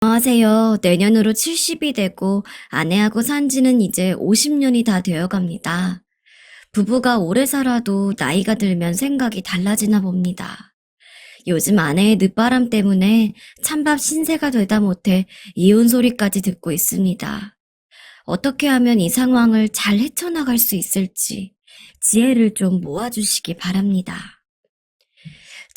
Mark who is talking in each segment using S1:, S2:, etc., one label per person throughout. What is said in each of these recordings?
S1: 안녕하세요. 내년으로 70이 되고 아내하고 산 지는 이제 50년이 다 되어 갑니다. 부부가 오래 살아도 나이가 들면 생각이 달라지나 봅니다. 요즘 아내의 늦바람 때문에 찬밥 신세가 되다 못해 이혼 소리까지 듣고 있습니다. 어떻게 하면 이 상황을 잘 헤쳐나갈 수 있을지 지혜를 좀 모아주시기 바랍니다.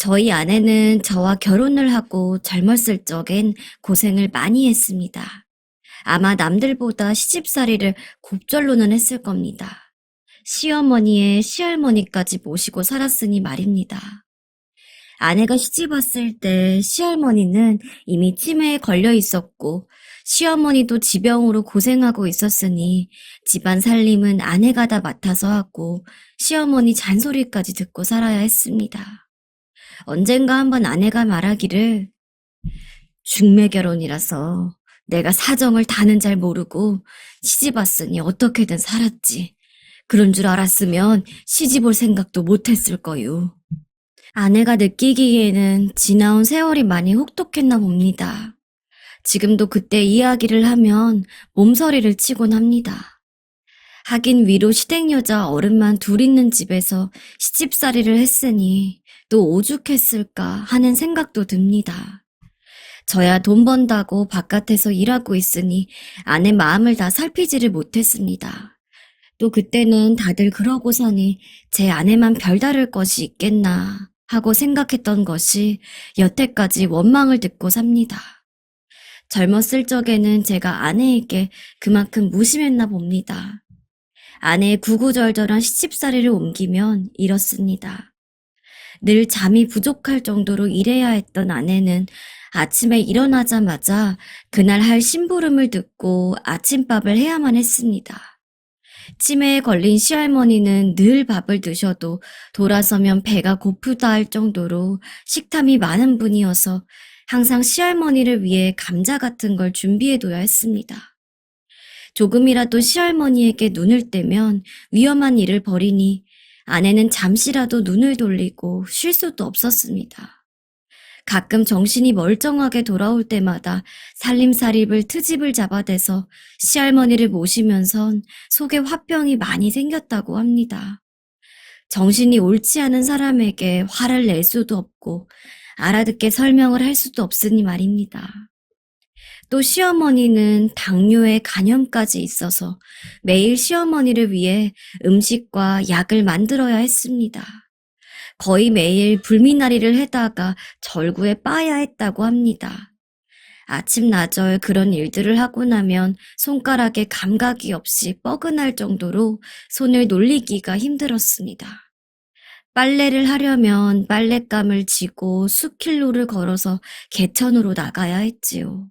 S1: 저희 아내는 저와 결혼을 하고 젊었을 적엔 고생을 많이 했습니다. 아마 남들보다 시집살이를 곱절로는 했을 겁니다. 시어머니의 시할머니까지 모시고 살았으니 말입니다. 아내가 시집 왔을 때 시할머니는 이미 치매에 걸려 있었고 시어머니도 지병으로 고생하고 있었으니 집안 살림은 아내가 다 맡아서 하고 시어머니 잔소리까지 듣고 살아야 했습니다. 언젠가 한번 아내가 말하기를 중매 결혼이라서 내가 사정을 다는 잘 모르고 시집 왔으니 어떻게든 살았지. 그런 줄 알았으면 시집 올 생각도 못했을 거요. 아내가 느끼기에는 지나온 세월이 많이 혹독했나 봅니다. 지금도 그때 이야기를 하면 몸서리를 치곤 합니다. 하긴 위로 시댁 여자 어른만 둘 있는 집에서 시집살이를 했으니 또 오죽했을까 하는 생각도 듭니다. 저야 돈 번다고 바깥에서 일하고 있으니 아내 마음을 다 살피지를 못했습니다. 또 그때는 다들 그러고 사니 제 아내만 별다를 것이 있겠나 하고 생각했던 것이 여태까지 원망을 듣고 삽니다. 젊었을 적에는 제가 아내에게 그만큼 무심했나 봅니다. 아내의 구구절절한 시집살이를 옮기면 이렇습니다. 늘 잠이 부족할 정도로 일해야 했던 아내는 아침에 일어나자마자 그날 할 심부름을 듣고 아침밥을 해야만 했습니다. 치매에 걸린 시할머니는 늘 밥을 드셔도 돌아서면 배가 고프다 할 정도로 식탐이 많은 분이어서 항상 시할머니를 위해 감자 같은 걸 준비해둬야 했습니다. 조금이라도 시할머니에게 눈을 떼면 위험한 일을 벌이니 아내는 잠시라도 눈을 돌리고 쉴 수도 없었습니다. 가끔 정신이 멀쩡하게 돌아올 때마다 살림살이를 트집을 잡아대서 시할머니를 모시면선 속에 화병이 많이 생겼다고 합니다. 정신이 옳지 않은 사람에게 화를 낼 수도 없고 알아듣게 설명을 할 수도 없으니 말입니다. 또 시어머니는 당뇨에 간염까지 있어서 매일 시어머니를 위해 음식과 약을 만들어야 했습니다. 거의 매일 불미나리를 해다가 절구에 빠야 했다고 합니다. 아침나절 그런 일들을 하고 나면 손가락에 감각이 없이 뻐근할 정도로 손을 놀리기가 힘들었습니다. 빨래를 하려면 빨랫감을 쥐고 수킬로를 걸어서 개천으로 나가야 했지요.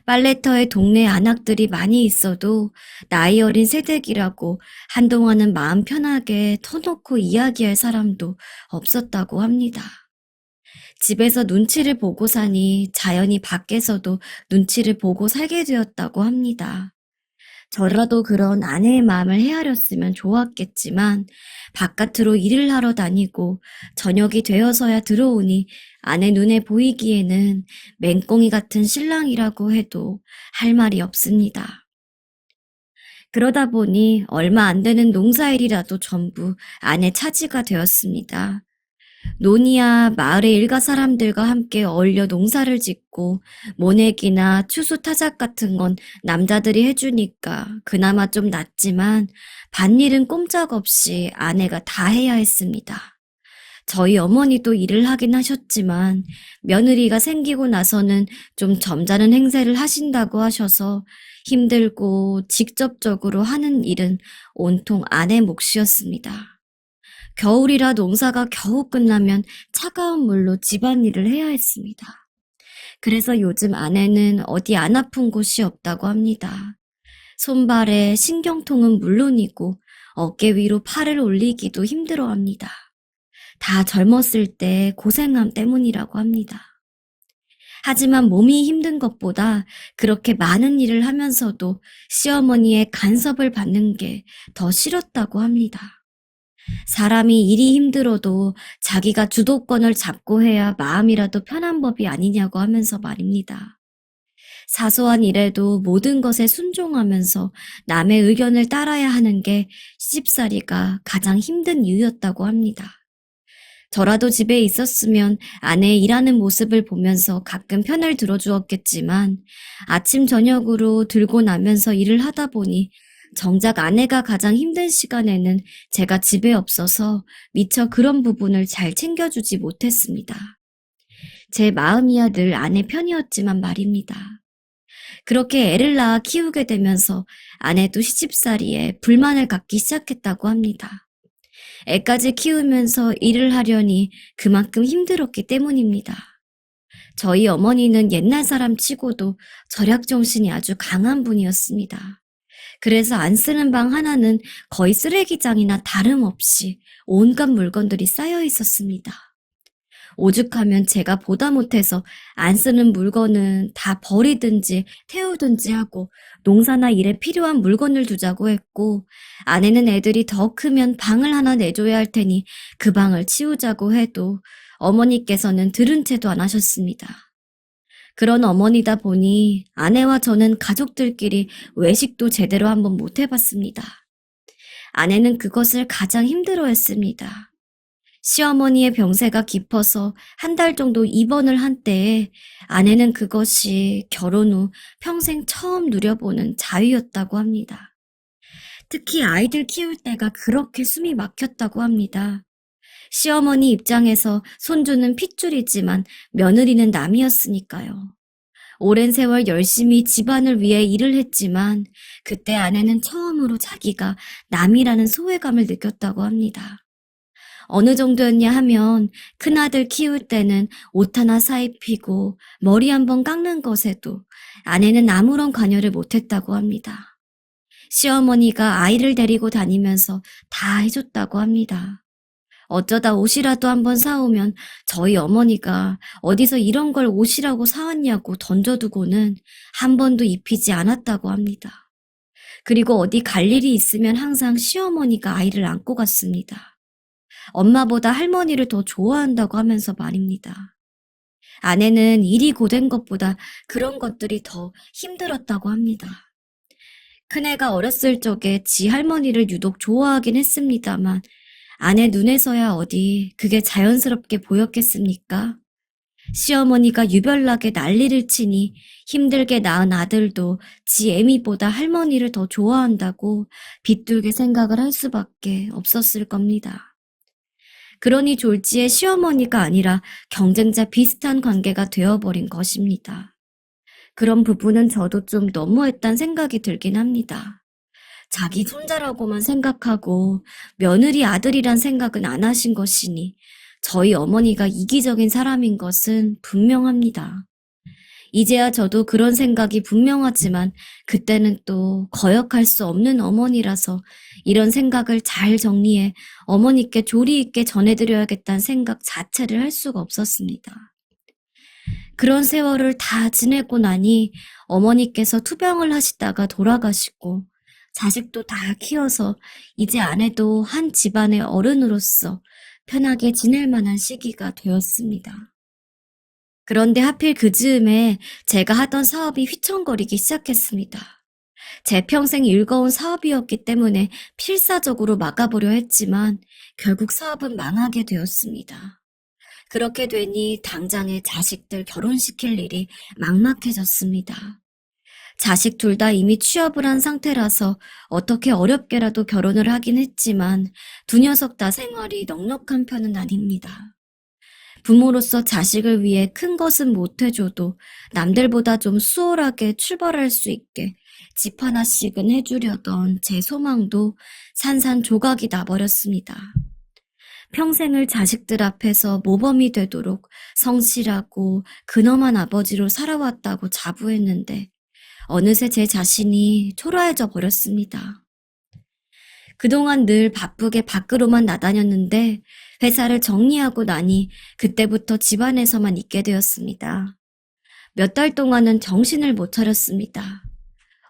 S1: 빨래터에 동네 안악들이 많이 있어도 나이 어린 새댁이라고 한동안은 마음 편하게 터놓고 이야기할 사람도 없었다고 합니다. 집에서 눈치를 보고 사니 자연히 밖에서도 눈치를 보고 살게 되었다고 합니다. 저라도 그런 아내의 마음을 헤아렸으면 좋았겠지만 바깥으로 일을 하러 다니고 저녁이 되어서야 들어오니 아내 눈에 보이기에는 맹꽁이 같은 신랑이라고 해도 할 말이 없습니다. 그러다 보니 얼마 안 되는 농사일이라도 전부 아내 차지가 되었습니다. 논이야 마을의 일가 사람들과 함께 어울려 농사를 짓고 모내기나 추수 타작 같은 건 남자들이 해주니까 그나마 좀 낫지만 밭일은 꼼짝없이 아내가 다 해야 했습니다. 저희 어머니도 일을 하긴 하셨지만 며느리가 생기고 나서는 좀 점잖은 행세를 하신다고 하셔서 힘들고 직접적으로 하는 일은 온통 아내 몫이었습니다. 겨울이라 농사가 겨우 끝나면 차가운 물로 집안일을 해야 했습니다. 그래서 요즘 아내는 어디 안 아픈 곳이 없다고 합니다. 손발에 신경통은 물론이고 어깨 위로 팔을 올리기도 힘들어합니다. 다 젊었을 때 고생함 때문이라고 합니다. 하지만 몸이 힘든 것보다 그렇게 많은 일을 하면서도 시어머니의 간섭을 받는 게 더 싫었다고 합니다. 사람이 일이 힘들어도 자기가 주도권을 잡고 해야 마음이라도 편한 법이 아니냐고 하면서 말입니다. 사소한 일에도 모든 것에 순종하면서 남의 의견을 따라야 하는 게 시집살이가 가장 힘든 이유였다고 합니다. 저라도 집에 있었으면 아내의 일하는 모습을 보면서 가끔 편을 들어주었겠지만 아침 저녁으로 들고 나면서 일을 하다 보니 정작 아내가 가장 힘든 시간에는 제가 집에 없어서 미처 그런 부분을 잘 챙겨주지 못했습니다. 제 마음이야 늘 아내 편이었지만 말입니다. 그렇게 애를 낳아 키우게 되면서 아내도 시집살이에 불만을 갖기 시작했다고 합니다. 애까지 키우면서 일을 하려니 그만큼 힘들었기 때문입니다. 저희 어머니는 옛날 사람 치고도 절약 정신이 아주 강한 분이었습니다. 그래서 안 쓰는 방 하나는 거의 쓰레기장이나 다름없이 온갖 물건들이 쌓여 있었습니다. 오죽하면 제가 보다 못해서 안 쓰는 물건은 다 버리든지 태우든지 하고 농사나 일에 필요한 물건을 두자고 했고, 아내는 애들이 더 크면 방을 하나 내줘야 할 테니 그 방을 치우자고 해도 어머니께서는 들은 채도 안 하셨습니다. 그런 어머니다 보니 아내와 저는 가족들끼리 외식도 제대로 한번 못 해봤습니다. 아내는 그것을 가장 힘들어했습니다. 시어머니의 병세가 깊어서 한 달 정도 입원을 한 때에 아내는 그것이 결혼 후 평생 처음 누려보는 자유였다고 합니다. 특히 아이들 키울 때가 그렇게 숨이 막혔다고 합니다. 시어머니 입장에서 손주는 핏줄이지만 며느리는 남이었으니까요. 오랜 세월 열심히 집안을 위해 일을 했지만 그때 아내는 처음으로 자기가 남이라는 소외감을 느꼈다고 합니다. 어느 정도였냐 하면 큰아들 키울 때는 옷 하나 사입히고 머리 한번 깎는 것에도 아내는 아무런 관여를 못했다고 합니다. 시어머니가 아이를 데리고 다니면서 다 해줬다고 합니다. 어쩌다 옷이라도 한번 사오면 저희 어머니가 어디서 이런 걸 옷이라고 사왔냐고 던져두고는 한 번도 입히지 않았다고 합니다. 그리고 어디 갈 일이 있으면 항상 시어머니가 아이를 안고 갔습니다. 엄마보다 할머니를 더 좋아한다고 하면서 말입니다. 아내는 일이 고된 것보다 그런 것들이 더 힘들었다고 합니다. 큰애가 어렸을 적에 지 할머니를 유독 좋아하긴 했습니다만 아내 눈에서야 어디 그게 자연스럽게 보였겠습니까? 시어머니가 유별나게 난리를 치니 힘들게 낳은 아들도 지 애미보다 할머니를 더 좋아한다고 빗둘게 생각을 할 수밖에 없었을 겁니다. 그러니 졸지에 시어머니가 아니라 경쟁자 비슷한 관계가 되어버린 것입니다. 그런 부분은 저도 좀 너무했단 생각이 들긴 합니다. 자기 손자라고만 생각하고 며느리 아들이란 생각은 안 하신 것이니 저희 어머니가 이기적인 사람인 것은 분명합니다. 이제야 저도 그런 생각이 분명하지만 그때는 또 거역할 수 없는 어머니라서 이런 생각을 잘 정리해 어머니께 조리 있게 전해드려야겠다는 생각 자체를 할 수가 없었습니다. 그런 세월을 다 지내고 나니 어머니께서 투병을 하시다가 돌아가시고 자식도 다 키워서 이제 아내도 한 집안의 어른으로서 편하게 지낼 만한 시기가 되었습니다. 그런데 하필 그 즈음에 제가 하던 사업이 휘청거리기 시작했습니다. 제 평생 일궈온 사업이었기 때문에 필사적으로 막아보려 했지만 결국 사업은 망하게 되었습니다. 그렇게 되니 당장에 자식들 결혼시킬 일이 막막해졌습니다. 자식 둘 다 이미 취업을 한 상태라서 어떻게 어렵게라도 결혼을 하긴 했지만 두 녀석 다 생활이 넉넉한 편은 아닙니다. 부모로서 자식을 위해 큰 것은 못해줘도 남들보다 좀 수월하게 출발할 수 있게 집 하나씩은 해주려던 제 소망도 산산조각이 나버렸습니다. 평생을 자식들 앞에서 모범이 되도록 성실하고 근엄한 아버지로 살아왔다고 자부했는데 어느새 제 자신이 초라해져 버렸습니다. 그동안 늘 바쁘게 밖으로만 나다녔는데 회사를 정리하고 나니 그때부터 집안에서만 있게 되었습니다. 몇 달 동안은 정신을 못 차렸습니다.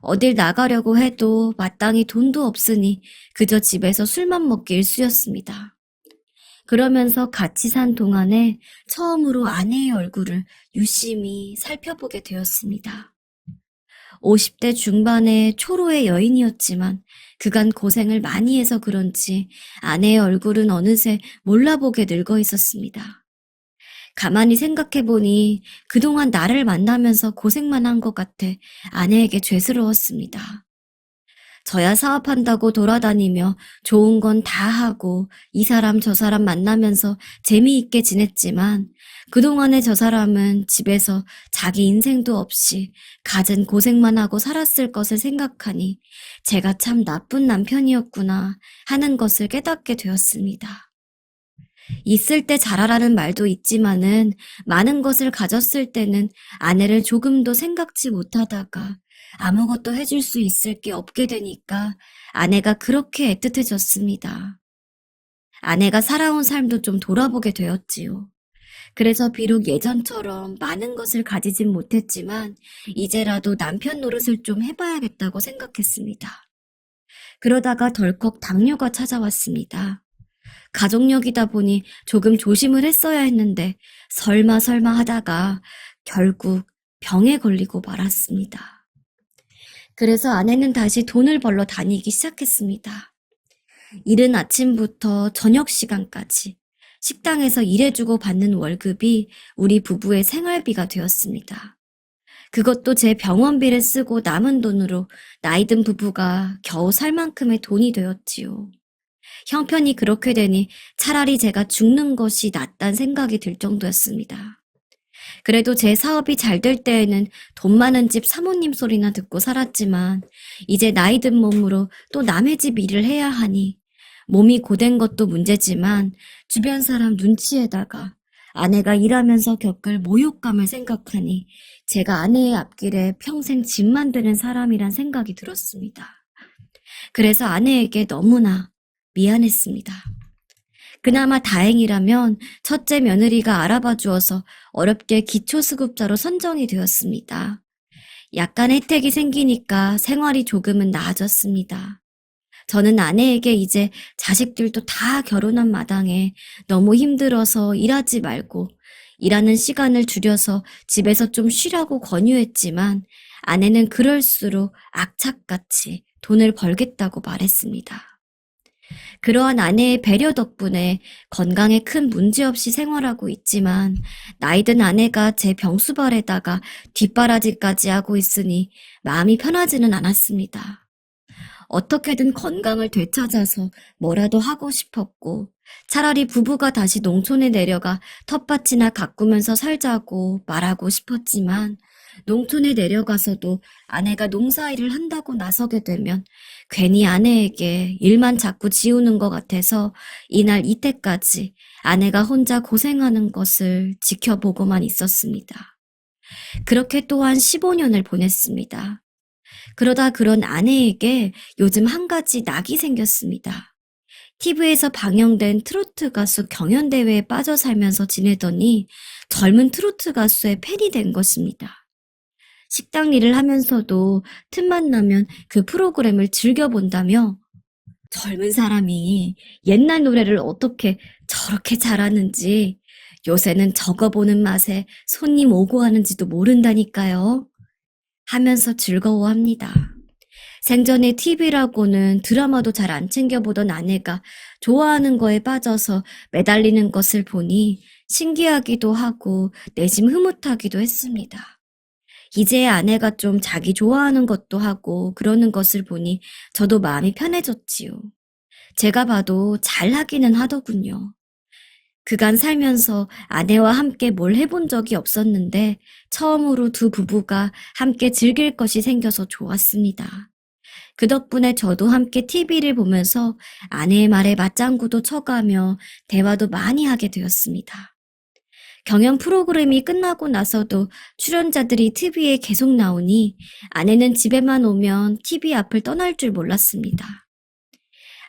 S1: 어딜 나가려고 해도 마땅히 돈도 없으니 그저 집에서 술만 먹기 일쑤였습니다. 그러면서 같이 산 동안에 처음으로 아내의 얼굴을 유심히 살펴보게 되었습니다. 50대 중반의 초로의 여인이었지만 그간 고생을 많이 해서 그런지 아내의 얼굴은 어느새 몰라보게 늙어 있었습니다. 가만히 생각해보니 그동안 나를 만나면서 고생만 한 것 같아 아내에게 죄스러웠습니다. 저야 사업한다고 돌아다니며 좋은 건 다 하고 이 사람 저 사람 만나면서 재미있게 지냈지만 그동안에 저 사람은 집에서 자기 인생도 없이 갖은 고생만 하고 살았을 것을 생각하니 제가 참 나쁜 남편이었구나 하는 것을 깨닫게 되었습니다. 있을 때 잘하라는 말도 있지만은 많은 것을 가졌을 때는 아내를 조금도 생각지 못하다가 아무것도 해줄 수 있을 게 없게 되니까 아내가 그렇게 애틋해졌습니다. 아내가 살아온 삶도 좀 돌아보게 되었지요. 그래서 비록 예전처럼 많은 것을 가지진 못했지만 이제라도 남편 노릇을 좀 해봐야겠다고 생각했습니다. 그러다가 덜컥 당뇨가 찾아왔습니다. 가족력이다 보니 조금 조심을 했어야 했는데 설마 하다가 결국 병에 걸리고 말았습니다. 그래서 아내는 다시 돈을 벌러 다니기 시작했습니다. 이른 아침부터 저녁 시간까지 식당에서 일해주고 받는 월급이 우리 부부의 생활비가 되었습니다. 그것도 제 병원비를 쓰고 남은 돈으로 나이든 부부가 겨우 살 만큼의 돈이 되었지요. 형편이 그렇게 되니 차라리 제가 죽는 것이 낫단 생각이 들 정도였습니다. 그래도 제 사업이 잘 될 때에는 돈 많은 집 사모님 소리나 듣고 살았지만 이제 나이 든 몸으로 또 남의 집 일을 해야 하니 몸이 고된 것도 문제지만 주변 사람 눈치에다가 아내가 일하면서 겪을 모욕감을 생각하니 제가 아내의 앞길에 평생 짐 만드는 사람이란 생각이 들었습니다. 그래서 아내에게 너무나 미안했습니다. 그나마 다행이라면 첫째 며느리가 알아봐 주어서 어렵게 기초수급자로 선정이 되었습니다. 약간 혜택이 생기니까 생활이 조금은 나아졌습니다. 저는 아내에게 이제 자식들도 다 결혼한 마당에 너무 힘들어서 일하지 말고 일하는 시간을 줄여서 집에서 좀 쉬라고 권유했지만 아내는 그럴수록 악착같이 돈을 벌겠다고 말했습니다. 그러한 아내의 배려 덕분에 건강에 큰 문제 없이 생활하고 있지만 나이든 아내가 제 병수발에다가 뒷바라지까지 하고 있으니 마음이 편하지는 않았습니다. 어떻게든 건강을 되찾아서 뭐라도 하고 싶었고 차라리 부부가 다시 농촌에 내려가 텃밭이나 가꾸면서 살자고 말하고 싶었지만 농촌에 내려가서도 아내가 농사일을 한다고 나서게 되면 괜히 아내에게 일만 자꾸 지우는 것 같아서 이날 이때까지 아내가 혼자 고생하는 것을 지켜보고만 있었습니다. 그렇게 또한 15년을 보냈습니다. 그러다 그런 아내에게 요즘 한 가지 낙이 생겼습니다. TV에서 방영된 트로트 가수 경연대회에 빠져 살면서 지내더니 젊은 트로트 가수의 팬이 된 것입니다. 식당 일을 하면서도 틈만 나면 그 프로그램을 즐겨본다며 젊은 사람이 옛날 노래를 어떻게 저렇게 잘하는지 요새는 적어보는 맛에 손님 오고 하는지도 모른다니까요. 하면서 즐거워합니다. 생전에 TV라고는 드라마도 잘 안 챙겨보던 아내가 좋아하는 거에 빠져서 매달리는 것을 보니 신기하기도 하고 내심 흐뭇하기도 했습니다. 이제야 아내가 좀 자기 좋아하는 것도 하고 그러는 것을 보니 저도 마음이 편해졌지요. 제가 봐도 잘하기는 하더군요. 그간 살면서 아내와 함께 뭘 해본 적이 없었는데 처음으로 두 부부가 함께 즐길 것이 생겨서 좋았습니다. 그 덕분에 저도 함께 TV를 보면서 아내의 말에 맞장구도 쳐가며 대화도 많이 하게 되었습니다. 경연 프로그램이 끝나고 나서도 출연자들이 TV에 계속 나오니 아내는 집에만 오면 TV 앞을 떠날 줄 몰랐습니다.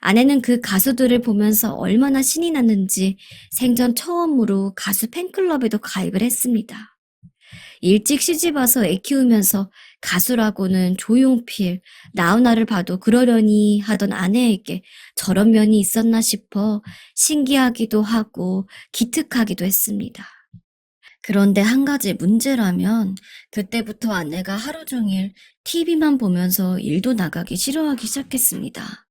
S1: 아내는 그 가수들을 보면서 얼마나 신이 났는지 생전 처음으로 가수 팬클럽에도 가입을 했습니다. 일찍 시집와서 애 키우면서 가수라고는 조용필, 나훈아를 봐도 그러려니 하던 아내에게 저런 면이 있었나 싶어 신기하기도 하고 기특하기도 했습니다. 그런데 한 가지 문제라면 그때부터 아내가 하루 종일 TV만 보면서 일도 나가기 싫어하기 시작했습니다.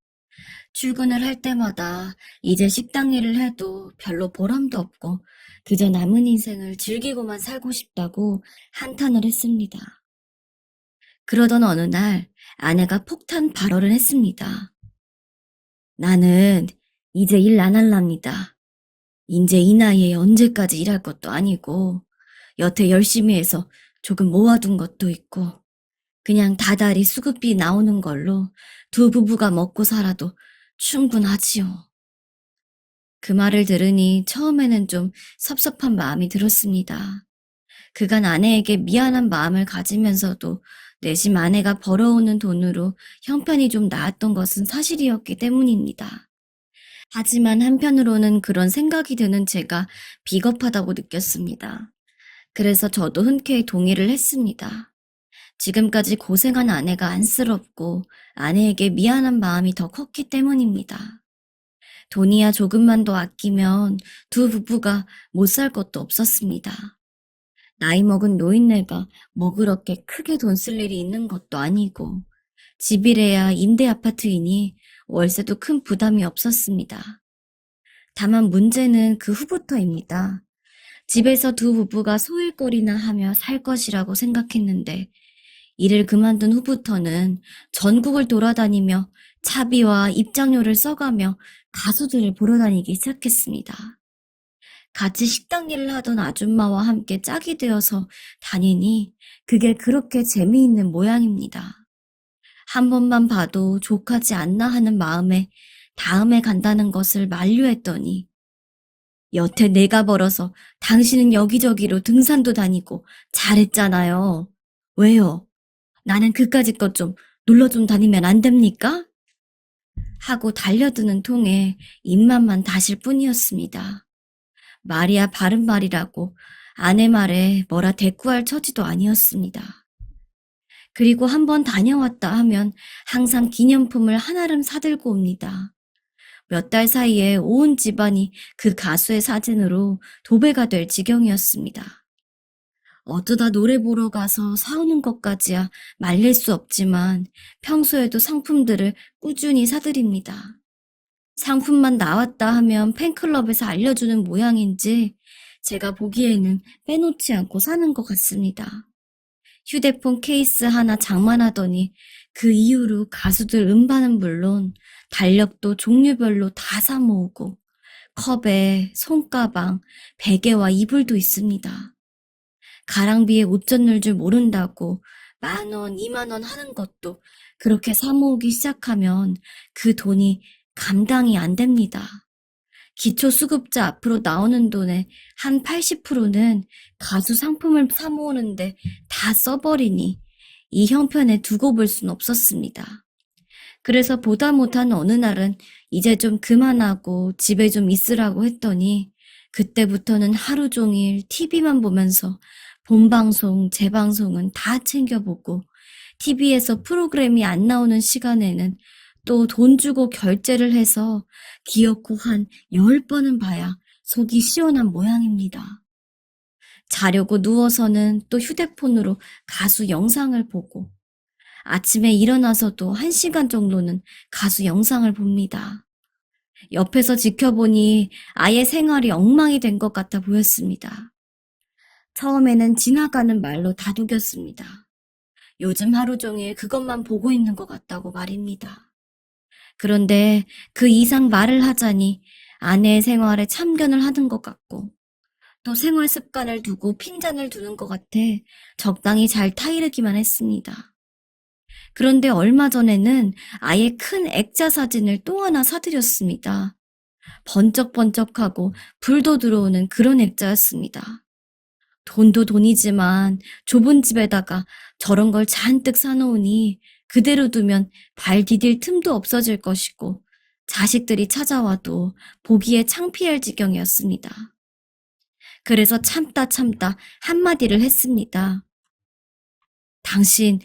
S1: 출근을 할 때마다 이제 식당 일을 해도 별로 보람도 없고 그저 남은 인생을 즐기고만 살고 싶다고 한탄을 했습니다. 그러던 어느 날 아내가 폭탄 발언을 했습니다. 나는 이제 일 안 할랍니다. 이제 이 나이에 언제까지 일할 것도 아니고 여태 열심히 해서 조금 모아둔 것도 있고 그냥 다달이 수급비 나오는 걸로 두 부부가 먹고 살아도 충분하지요. 그 말을 들으니 처음에는 좀 섭섭한 마음이 들었습니다. 그간 아내에게 미안한 마음을 가지면서도 내심 아내가 벌어오는 돈으로 형편이 좀 나았던 것은 사실이었기 때문입니다. 하지만 한편으로는 그런 생각이 드는 제가 비겁하다고 느꼈습니다. 그래서 저도 흔쾌히 동의를 했습니다. 지금까지 고생한 아내가 안쓰럽고 아내에게 미안한 마음이 더 컸기 때문입니다. 돈이야 조금만 더 아끼면 두 부부가 못 살 것도 없었습니다. 나이 먹은 노인네가 뭐 그렇게 크게 돈 쓸 일이 있는 것도 아니고 집이래야 임대 아파트이니 월세도 큰 부담이 없었습니다. 다만 문제는 그 후부터입니다. 집에서 두 부부가 소일거리나 하며 살 것이라고 생각했는데 일을 그만둔 후부터는 전국을 돌아다니며 차비와 입장료를 써가며 가수들을 보러 다니기 시작했습니다. 같이 식당 일을 하던 아줌마와 함께 짝이 되어서 다니니 그게 그렇게 재미있는 모양입니다. 한 번만 봐도 족하지 않나 하는 마음에 다음에 간다는 것을 만류했더니 여태 내가 벌어서 당신은 여기저기로 등산도 다니고 잘했잖아요. 왜요? 나는 그까짓 것 좀 놀러 좀 다니면 안 됩니까? 하고 달려드는 통에 입맛만 다실 뿐이었습니다. 말이야 바른 말이라고 아내 말에 뭐라 대꾸할 처지도 아니었습니다. 그리고 한번 다녀왔다 하면 항상 기념품을 한아름 사들고 옵니다. 몇 달 사이에 온 집안이 그 가수의 사진으로 도배가 될 지경이었습니다. 어쩌다 노래 보러 가서 사오는 것까지야 말릴 수 없지만 평소에도 상품들을 꾸준히 사드립니다. 상품만 나왔다 하면 팬클럽에서 알려주는 모양인지 제가 보기에는 빼놓지 않고 사는 것 같습니다. 휴대폰 케이스 하나 장만하더니 그 이후로 가수들 음반은 물론 달력도 종류별로 다 사 모으고 컵에 손가방, 베개와 이불도 있습니다. 가랑비에 옷 젖는 줄 모른다고 10,000원, 20,000원 하는 것도 그렇게 사 모으기 시작하면 그 돈이 감당이 안 됩니다. 기초수급자 앞으로 나오는 돈의 한 80%는 가수 상품을 사 모으는데 다 써버리니 이 형편에 두고 볼 순 없었습니다. 그래서 보다 못한 어느 날은 이제 좀 그만하고 집에 좀 있으라고 했더니 그때부터는 하루 종일 TV만 보면서 본방송, 재방송은 다 챙겨보고 TV에서 프로그램이 안 나오는 시간에는 또 돈 주고 결제를 해서 기어코 한 10번은 봐야 속이 시원한 모양입니다. 자려고 누워서는 또 휴대폰으로 가수 영상을 보고 아침에 일어나서도 1시간 정도는 가수 영상을 봅니다. 옆에서 지켜보니 아예 생활이 엉망이 된 것 같아 보였습니다. 처음에는 지나가는 말로 다독였습니다. 요즘 하루 종일 그것만 보고 있는 것 같다고 말입니다. 그런데 그 이상 말을 하자니 아내의 생활에 참견을 하는 것 같고 또 생활 습관을 두고 핀잔을 두는 것 같아 적당히 잘 타이르기만 했습니다. 그런데 얼마 전에는 아예 큰 액자 사진을 또 하나 사드렸습니다. 번쩍번쩍하고 불도 들어오는 그런 액자였습니다. 돈도 돈이지만 좁은 집에다가 저런 걸 잔뜩 사놓으니 그대로 두면 발 디딜 틈도 없어질 것이고 자식들이 찾아와도 보기에 창피할 지경이었습니다. 그래서 참다 한마디를 했습니다. 당신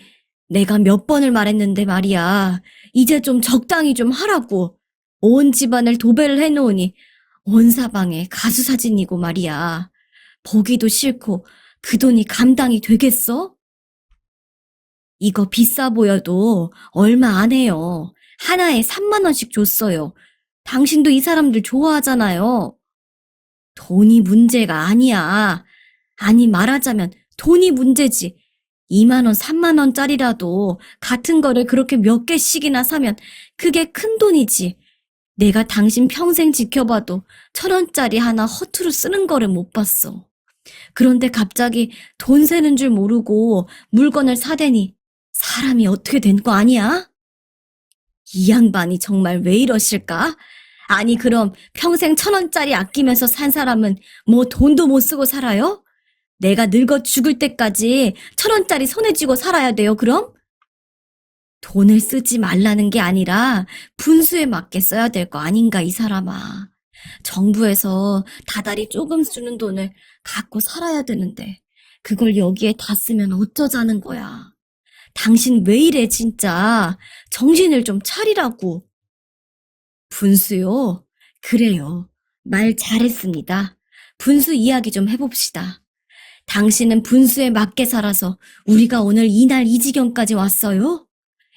S1: 내가 몇 번을 말했는데 말이야. 이제 좀 적당히 좀 하라고. 온 집안을 도배를 해놓으니 온 사방에 가수 사진이고 말이야. 보기도 싫고 그 돈이 감당이 되겠어? 이거 비싸 보여도 얼마 안 해요. 하나에 3만 원씩 줬어요. 당신도 이 사람들 좋아하잖아요. 돈이 문제가 아니야. 아니, 말하자면 돈이 문제지. 2만 원, 3만 원짜리라도 같은 거를 그렇게 몇 개씩이나 사면 그게 큰 돈이지. 내가 당신 평생 지켜봐도 1,000원짜리 하나 허투루 쓰는 거를 못 봤어. 그런데 갑자기 돈 세는 줄 모르고 물건을 사대니 사람이 어떻게 된 거 아니야? 이 양반이 정말 왜 이러실까? 아니, 그럼 평생 1,000원짜리 아끼면서 산 사람은 뭐 돈도 못 쓰고 살아요? 내가 늙어 죽을 때까지 1,000원짜리 손에 쥐고 살아야 돼요, 그럼? 돈을 쓰지 말라는 게 아니라 분수에 맞게 써야 될 거 아닌가, 이 사람아. 정부에서 다달이 조금 주는 돈을 갖고 살아야 되는데 그걸 여기에 다 쓰면 어쩌자는 거야. 당신 왜 이래, 진짜. 정신을 좀 차리라고. 분수요? 그래요. 말 잘했습니다. 분수 이야기 좀 해봅시다. 당신은 분수에 맞게 살아서 우리가 오늘 이날 이 지경까지 왔어요?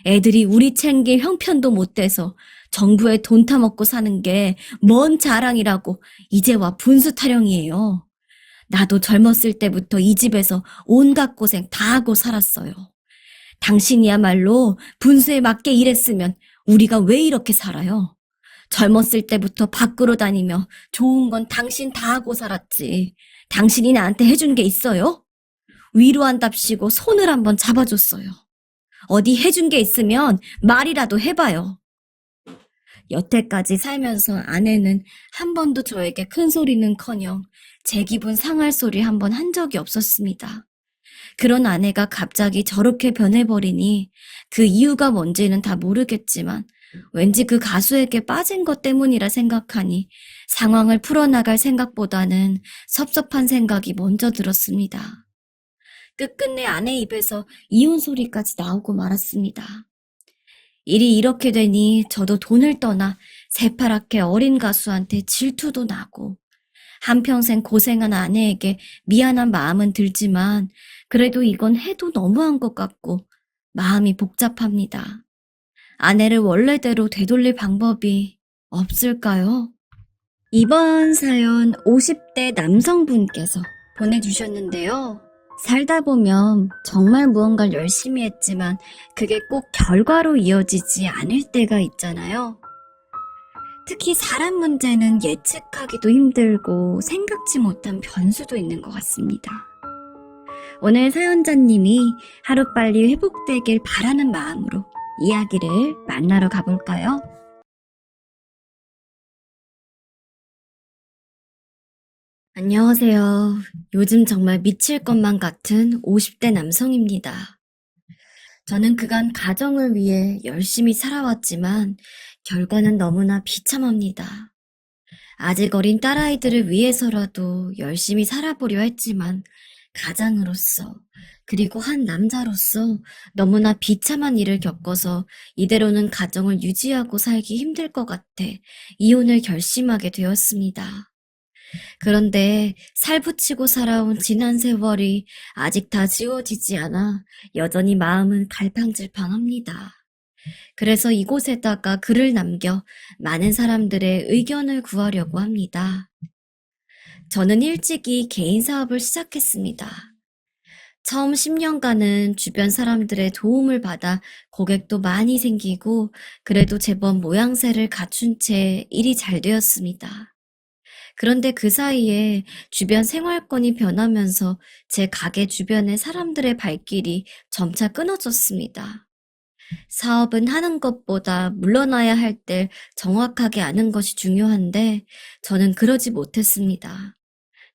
S1: 애들이 우리 챙길 형편도 못 돼서 정부에 돈 타먹고 사는 게 뭔 자랑이라고 이제 와 분수 타령이에요. 나도 젊었을 때부터 이 집에서 온갖 고생 다 하고 살았어요. 당신이야말로 분수에 맞게 일했으면 우리가 왜 이렇게 살아요? 젊었을 때부터 밖으로 다니며 좋은 건 당신 다 하고 살았지. 당신이 나한테 해준 게 있어요? 위로한답시고 손을 한번 잡아줬어요. 어디 해준 게 있으면 말이라도 해봐요. 여태까지 살면서 아내는 한 번도 저에게 큰 소리는커녕 제 기분 상할 소리 한 번 한 적이 없었습니다. 그런 아내가 갑자기 저렇게 변해버리니 그 이유가 뭔지는 다 모르겠지만 왠지 그 가수에게 빠진 것 때문이라 생각하니 상황을 풀어나갈 생각보다는 섭섭한 생각이 먼저 들었습니다. 끝끝내 아내 입에서 이혼 소리까지 나오고 말았습니다. 일이 이렇게 되니 저도 돈을 떠나 새파랗게 어린 가수한테 질투도 나고 한평생 고생한 아내에게 미안한 마음은 들지만 그래도 이건 해도 너무한 것 같고 마음이 복잡합니다. 아내를 원래대로 되돌릴 방법이 없을까요? 이번 사연 50대 남성분께서 보내주셨는데요. 살다 보면 정말 무언가를 열심히 했지만 그게 꼭 결과로 이어지지 않을 때가 있잖아요. 특히 사람 문제는 예측하기도 힘들고 생각지 못한 변수도 있는 것 같습니다. 오늘 사연자님이 하루빨리 회복되길 바라는 마음으로 이야기를 만나러 가볼까요? 안녕하세요. 요즘 정말 미칠 것만 같은 50대 남성입니다. 저는 그간 가정을 위해 열심히 살아왔지만 결과는 너무나 비참합니다. 아직 어린 딸아이들을 위해서라도 열심히 살아보려 했지만 가장으로서 그리고 한 남자로서 너무나 비참한 일을 겪어서 이대로는 가정을 유지하고 살기 힘들 것 같아 이혼을 결심하게 되었습니다. 그런데 살붙이고 살아온 지난 세월이 아직 다 지워지지 않아 여전히 마음은 갈팡질팡합니다. 그래서 이곳에다가 글을 남겨 많은 사람들의 의견을 구하려고 합니다. 저는 일찍이 개인 사업을 시작했습니다. 처음 10년간은 주변 사람들의 도움을 받아 고객도 많이 생기고 그래도 제법 모양새를 갖춘 채 일이 잘 되었습니다. 그런데 그 사이에 주변 생활권이 변하면서 제 가게 주변의 사람들의 발길이 점차 끊어졌습니다. 사업은 하는 것보다 물러나야 할 때 정확하게 아는 것이 중요한데 저는 그러지 못했습니다.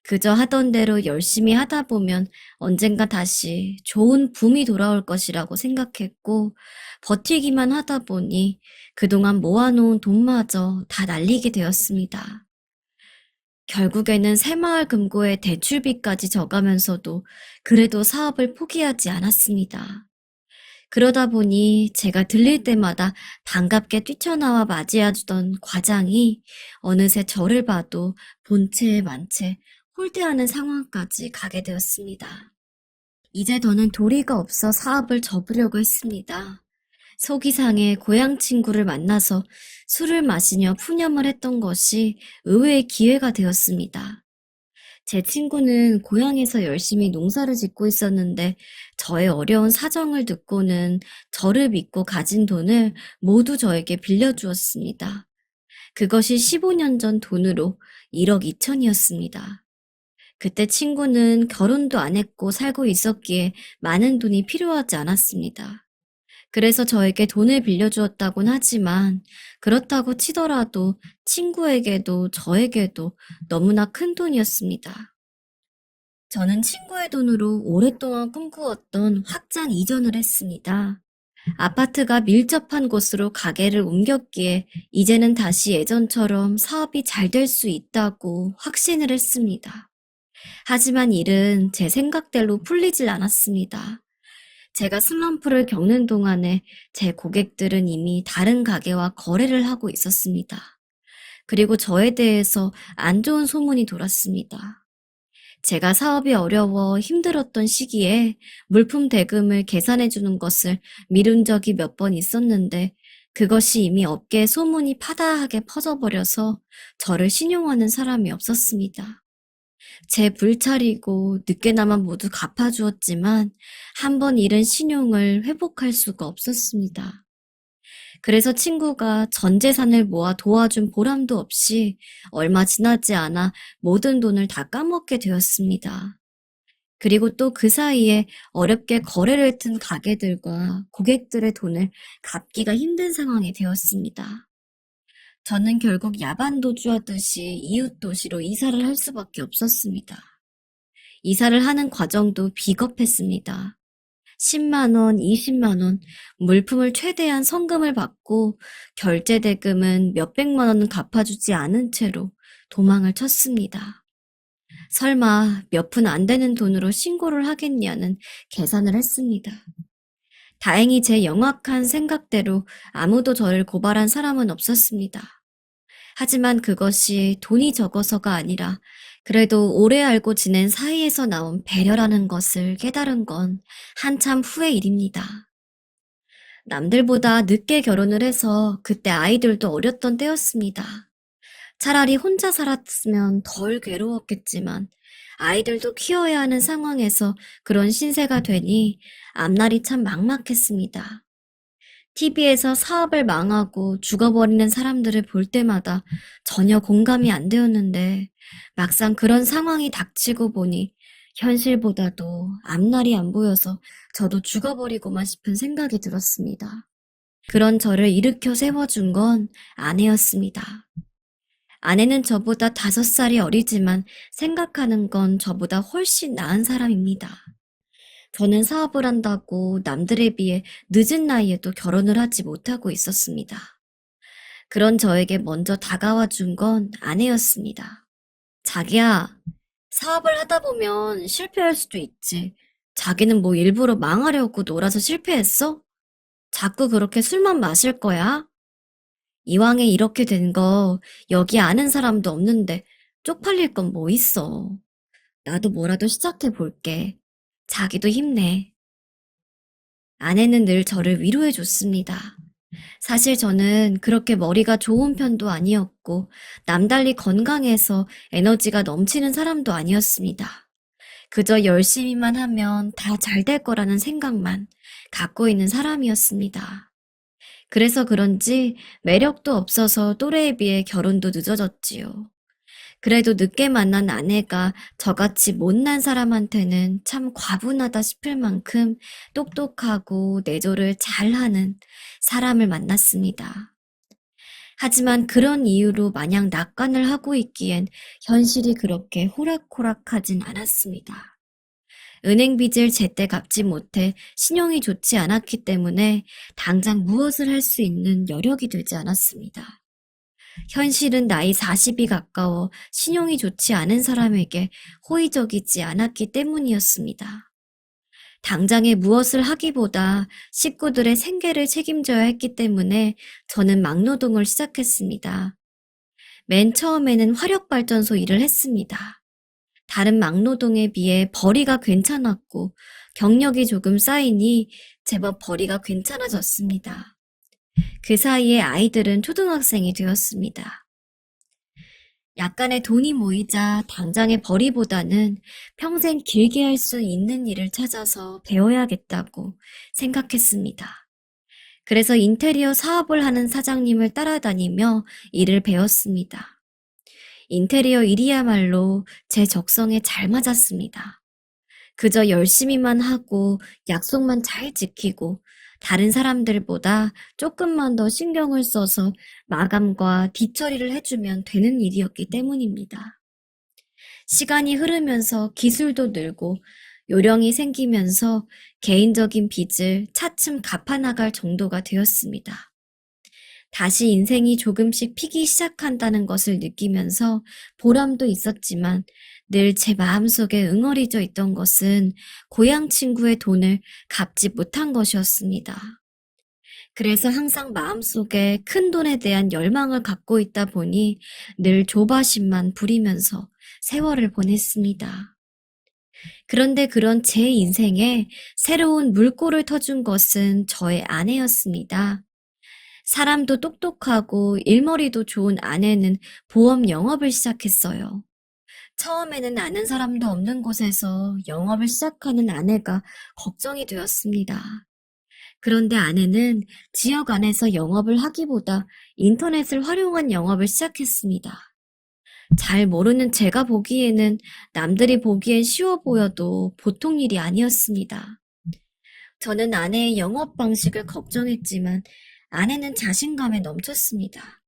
S1: 그저 하던 대로 열심히 하다 보면 언젠가 다시 좋은 붐이 돌아올 것이라고 생각했고 버티기만 하다 보니 그동안 모아놓은 돈마저 다 날리게 되었습니다. 결국에는 새마을 금고의 대출비까지 져가면서도 그래도 사업을 포기하지 않았습니다. 그러다 보니 제가 들릴 때마다 반갑게 뛰쳐나와 맞이해주던 과장이 어느새 저를 봐도 본체에 만채 홀대하는 상황까지 가게 되었습니다. 이제 더는 도리가 없어 사업을 접으려고 했습니다. 속이 상해 고향 친구를 만나서 술을 마시며 푸념을 했던 것이 의외의 기회가 되었습니다. 제 친구는 고향에서 열심히 농사를 짓고 있었는데 저의 어려운 사정을 듣고는 저를 믿고 가진 돈을 모두 저에게 빌려주었습니다. 그것이 15년 전 돈으로 1억 2천이었습니다. 그때 친구는 결혼도 안 했고 살고 있었기에 많은 돈이 필요하지 않았습니다. 그래서 저에게 돈을 빌려주었다곤 하지만 그렇다고 치더라도 친구에게도 저에게도 너무나 큰 돈이었습니다. 저는 친구의 돈으로 오랫동안 꿈꾸었던 확장 이전을 했습니다. 아파트가 밀접한 곳으로 가게를 옮겼기에 이제는 다시 예전처럼 사업이 잘 될 수 있다고 확신을 했습니다. 하지만 일은 제 생각대로 풀리질 않았습니다. 제가 슬럼프를 겪는 동안에 제 고객들은 이미 다른 가게와 거래를 하고 있었습니다. 그리고 저에 대해서 안 좋은 소문이 돌았습니다. 제가 사업이 어려워 힘들었던 시기에 물품 대금을 계산해 주는 것을 미룬 적이 몇 번 있었는데 그것이 이미 업계에 소문이 파다하게 퍼져버려서 저를 신용하는 사람이 없었습니다. 제 불찰이고 늦게나마 모두 갚아주었지만 한 번 잃은 신용을 회복할 수가 없었습니다. 그래서 친구가 전 재산을 모아 도와준 보람도 없이 얼마 지나지 않아 모든 돈을 다 까먹게 되었습니다. 그리고 또 그 사이에 어렵게 거래를 튼 가게들과 고객들의 돈을 갚기가 힘든 상황이 되었습니다. 저는 결국 야반도주하듯이 이웃 도시로 이사를 할 수밖에 없었습니다. 이사를 하는 과정도 비겁했습니다. 10만 원, 20만 원, 물품을 최대한 성금을 받고 결제 대금은 몇백만 원은 갚아주지 않은 채로 도망을 쳤습니다. 설마 몇 푼 안 되는 돈으로 신고를 하겠냐는 계산을 했습니다. 다행히 제 영악한 생각대로 아무도 저를 고발한 사람은 없었습니다. 하지만 그것이 돈이 적어서가 아니라 그래도 오래 알고 지낸 사이에서 나온 배려라는 것을 깨달은 건 한참 후의 일입니다. 남들보다 늦게 결혼을 해서 그때 아이들도 어렸던 때였습니다. 차라리 혼자 살았으면 덜 괴로웠겠지만 아이들도 키워야 하는 상황에서 그런 신세가 되니 앞날이 참 막막했습니다. TV에서 사업을 망하고 죽어버리는 사람들을 볼 때마다 전혀 공감이 안 되었는데 막상 그런 상황이 닥치고 보니 현실보다도 앞날이 안 보여서 저도 죽어버리고만 싶은 생각이 들었습니다. 그런 저를 일으켜 세워준 건 아내였습니다. 아내는 저보다 5살이 어리지만 생각하는 건 저보다 훨씬 나은 사람입니다. 저는 사업을 한다고 남들에 비해 늦은 나이에도 결혼을 하지 못하고 있었습니다. 그런 저에게 먼저 다가와 준 건 아내였습니다. 자기야, 사업을 하다 보면 실패할 수도 있지. 자기는 뭐 일부러 망하려고 놀아서 실패했어? 자꾸 그렇게 술만 마실 거야? 이왕에 이렇게 된 거 여기 아는 사람도 없는데 쪽팔릴 건 뭐 있어. 나도 뭐라도 시작해 볼게. 자기도 힘내. 아내는 늘 저를 위로해 줬습니다. 사실 저는 그렇게 머리가 좋은 편도 아니었고 남달리 건강해서 에너지가 넘치는 사람도 아니었습니다. 그저 열심히만 하면 다 잘 될 거라는 생각만 갖고 있는 사람이었습니다. 그래서 그런지 매력도 없어서 또래에 비해 결혼도 늦어졌지요. 그래도 늦게 만난 아내가 저같이 못난 사람한테는 참 과분하다 싶을 만큼 똑똑하고 내조를 잘하는 사람을 만났습니다. 하지만 그런 이유로 마냥 낙관을 하고 있기엔 현실이 그렇게 호락호락하진 않았습니다. 은행 빚을 제때 갚지 못해 신용이 좋지 않았기 때문에 당장 무엇을 할 수 있는 여력이 되지 않았습니다. 현실은 나이 40이 가까워 신용이 좋지 않은 사람에게 호의적이지 않았기 때문이었습니다. 당장에 무엇을 하기보다 식구들의 생계를 책임져야 했기 때문에 저는 막노동을 시작했습니다. 맨 처음에는 화력발전소 일을 했습니다. 다른 막노동에 비해 벌이가 괜찮았고 경력이 조금 쌓이니 제법 벌이가 괜찮아졌습니다. 그 사이에 아이들은 초등학생이 되었습니다. 약간의 돈이 모이자 당장의 벌이보다는 평생 길게 할 수 있는 일을 찾아서 배워야겠다고 생각했습니다. 그래서 인테리어 사업을 하는 사장님을 따라다니며 일을 배웠습니다. 인테리어 일이야말로 제 적성에 잘 맞았습니다. 그저 열심히만 하고 약속만 잘 지키고 다른 사람들보다 조금만 더 신경을 써서 마감과 뒷처리를 해주면 되는 일이었기 때문입니다. 시간이 흐르면서 기술도 늘고 요령이 생기면서 개인적인 빚을 차츰 갚아나갈 정도가 되었습니다. 다시 인생이 조금씩 피기 시작한다는 것을 느끼면서 보람도 있었지만 늘 제 마음속에 응어리져 있던 것은 고향 친구의 돈을 갚지 못한 것이었습니다. 그래서 항상 마음속에 큰 돈에 대한 열망을 갖고 있다 보니 늘 조바심만 부리면서 세월을 보냈습니다. 그런데 그런 제 인생에 새로운 물꼬를 터준 것은 저의 아내였습니다. 사람도 똑똑하고 일머리도 좋은 아내는 보험 영업을 시작했어요. 처음에는 아는 사람도 없는 곳에서 영업을 시작하는 아내가 걱정이 되었습니다. 그런데 아내는 지역 안에서 영업을 하기보다 인터넷을 활용한 영업을 시작했습니다. 잘 모르는 제가 보기에는 남들이 보기엔 쉬워 보여도 보통 일이 아니었습니다. 저는 아내의 영업 방식을 걱정했지만 아내는 자신감에 넘쳤습니다.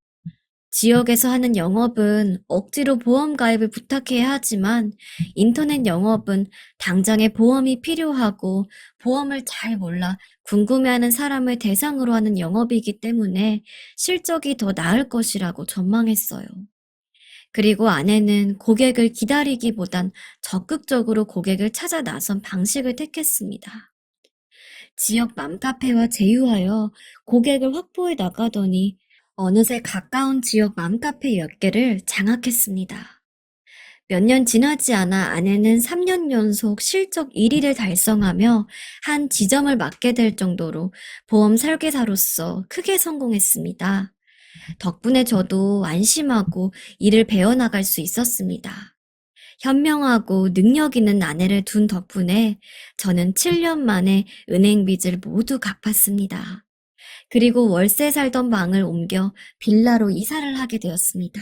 S1: 지역에서 하는 영업은 억지로 보험 가입을 부탁해야 하지만 인터넷 영업은 당장에 보험이 필요하고 보험을 잘 몰라 궁금해하는 사람을 대상으로 하는 영업이기 때문에 실적이 더 나을 것이라고 전망했어요. 그리고 아내는 고객을 기다리기보단 적극적으로 고객을 찾아 나선 방식을 택했습니다. 지역 맘카페와 제휴하여 고객을 확보해 나가더니 어느새 가까운 지역 맘카페 몇 개를 장악했습니다. 몇 년 지나지 않아 아내는 3년 연속 실적 1위를 달성하며 한 지점을 맡게 될 정도로 보험 설계사로서 크게 성공했습니다. 덕분에 저도 안심하고 일을 배워나갈 수 있었습니다. 현명하고 능력 있는 아내를 둔 덕분에 저는 7년 만에 은행 빚을 모두 갚았습니다. 그리고 월세 살던 방을 옮겨 빌라로 이사를 하게 되었습니다.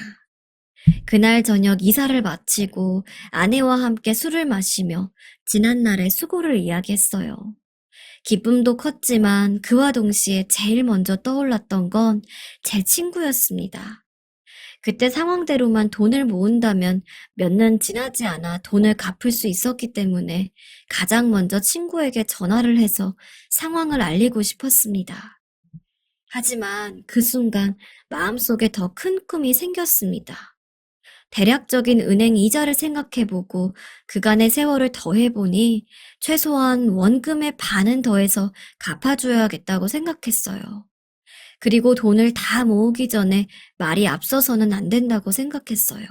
S1: 그날 저녁 이사를 마치고 아내와 함께 술을 마시며 지난날의 수고를 이야기했어요. 기쁨도 컸지만 그와 동시에 제일 먼저 떠올랐던 건 제 친구였습니다. 그때 상황대로만 돈을 모은다면 몇 년 지나지 않아 돈을 갚을 수 있었기 때문에 가장 먼저 친구에게 전화를 해서 상황을 알리고 싶었습니다. 하지만 그 순간 마음속에 더 큰 꿈이 생겼습니다. 대략적인 은행 이자를 생각해보고 그간의 세월을 더해보니 최소한 원금의 반은 더해서 갚아줘야겠다고 생각했어요. 그리고 돈을 다 모으기 전에 말이 앞서서는 안 된다고 생각했어요.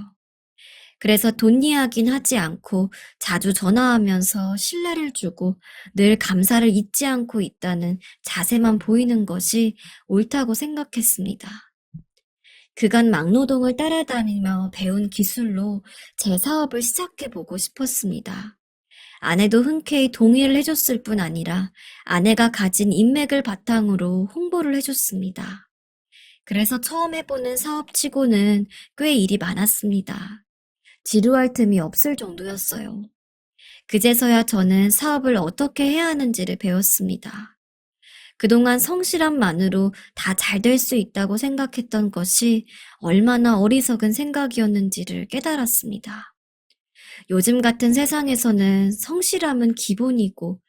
S1: 그래서 돈 이야기는 하지 않고 자주 전화하면서 신뢰를 주고 늘 감사를 잊지 않고 있다는 자세만 보이는 것이 옳다고 생각했습니다. 그간 막노동을 따라다니며 배운 기술로 제 사업을 시작해보고 싶었습니다. 아내도 흔쾌히 동의를 해줬을 뿐 아니라 아내가 가진 인맥을 바탕으로 홍보를 해줬습니다. 그래서 처음 해보는 사업치고는 꽤 일이 많았습니다. 지루할 틈이 없을 정도였어요. 그제서야 저는 사업을 어떻게 해야 하는지를 배웠습니다. 그동안 성실함만으로 다 잘 될 수 있다고 생각했던 것이 얼마나 어리석은 생각이었는지를 깨달았습니다. 요즘 같은 세상에서는 성실함은 기본이고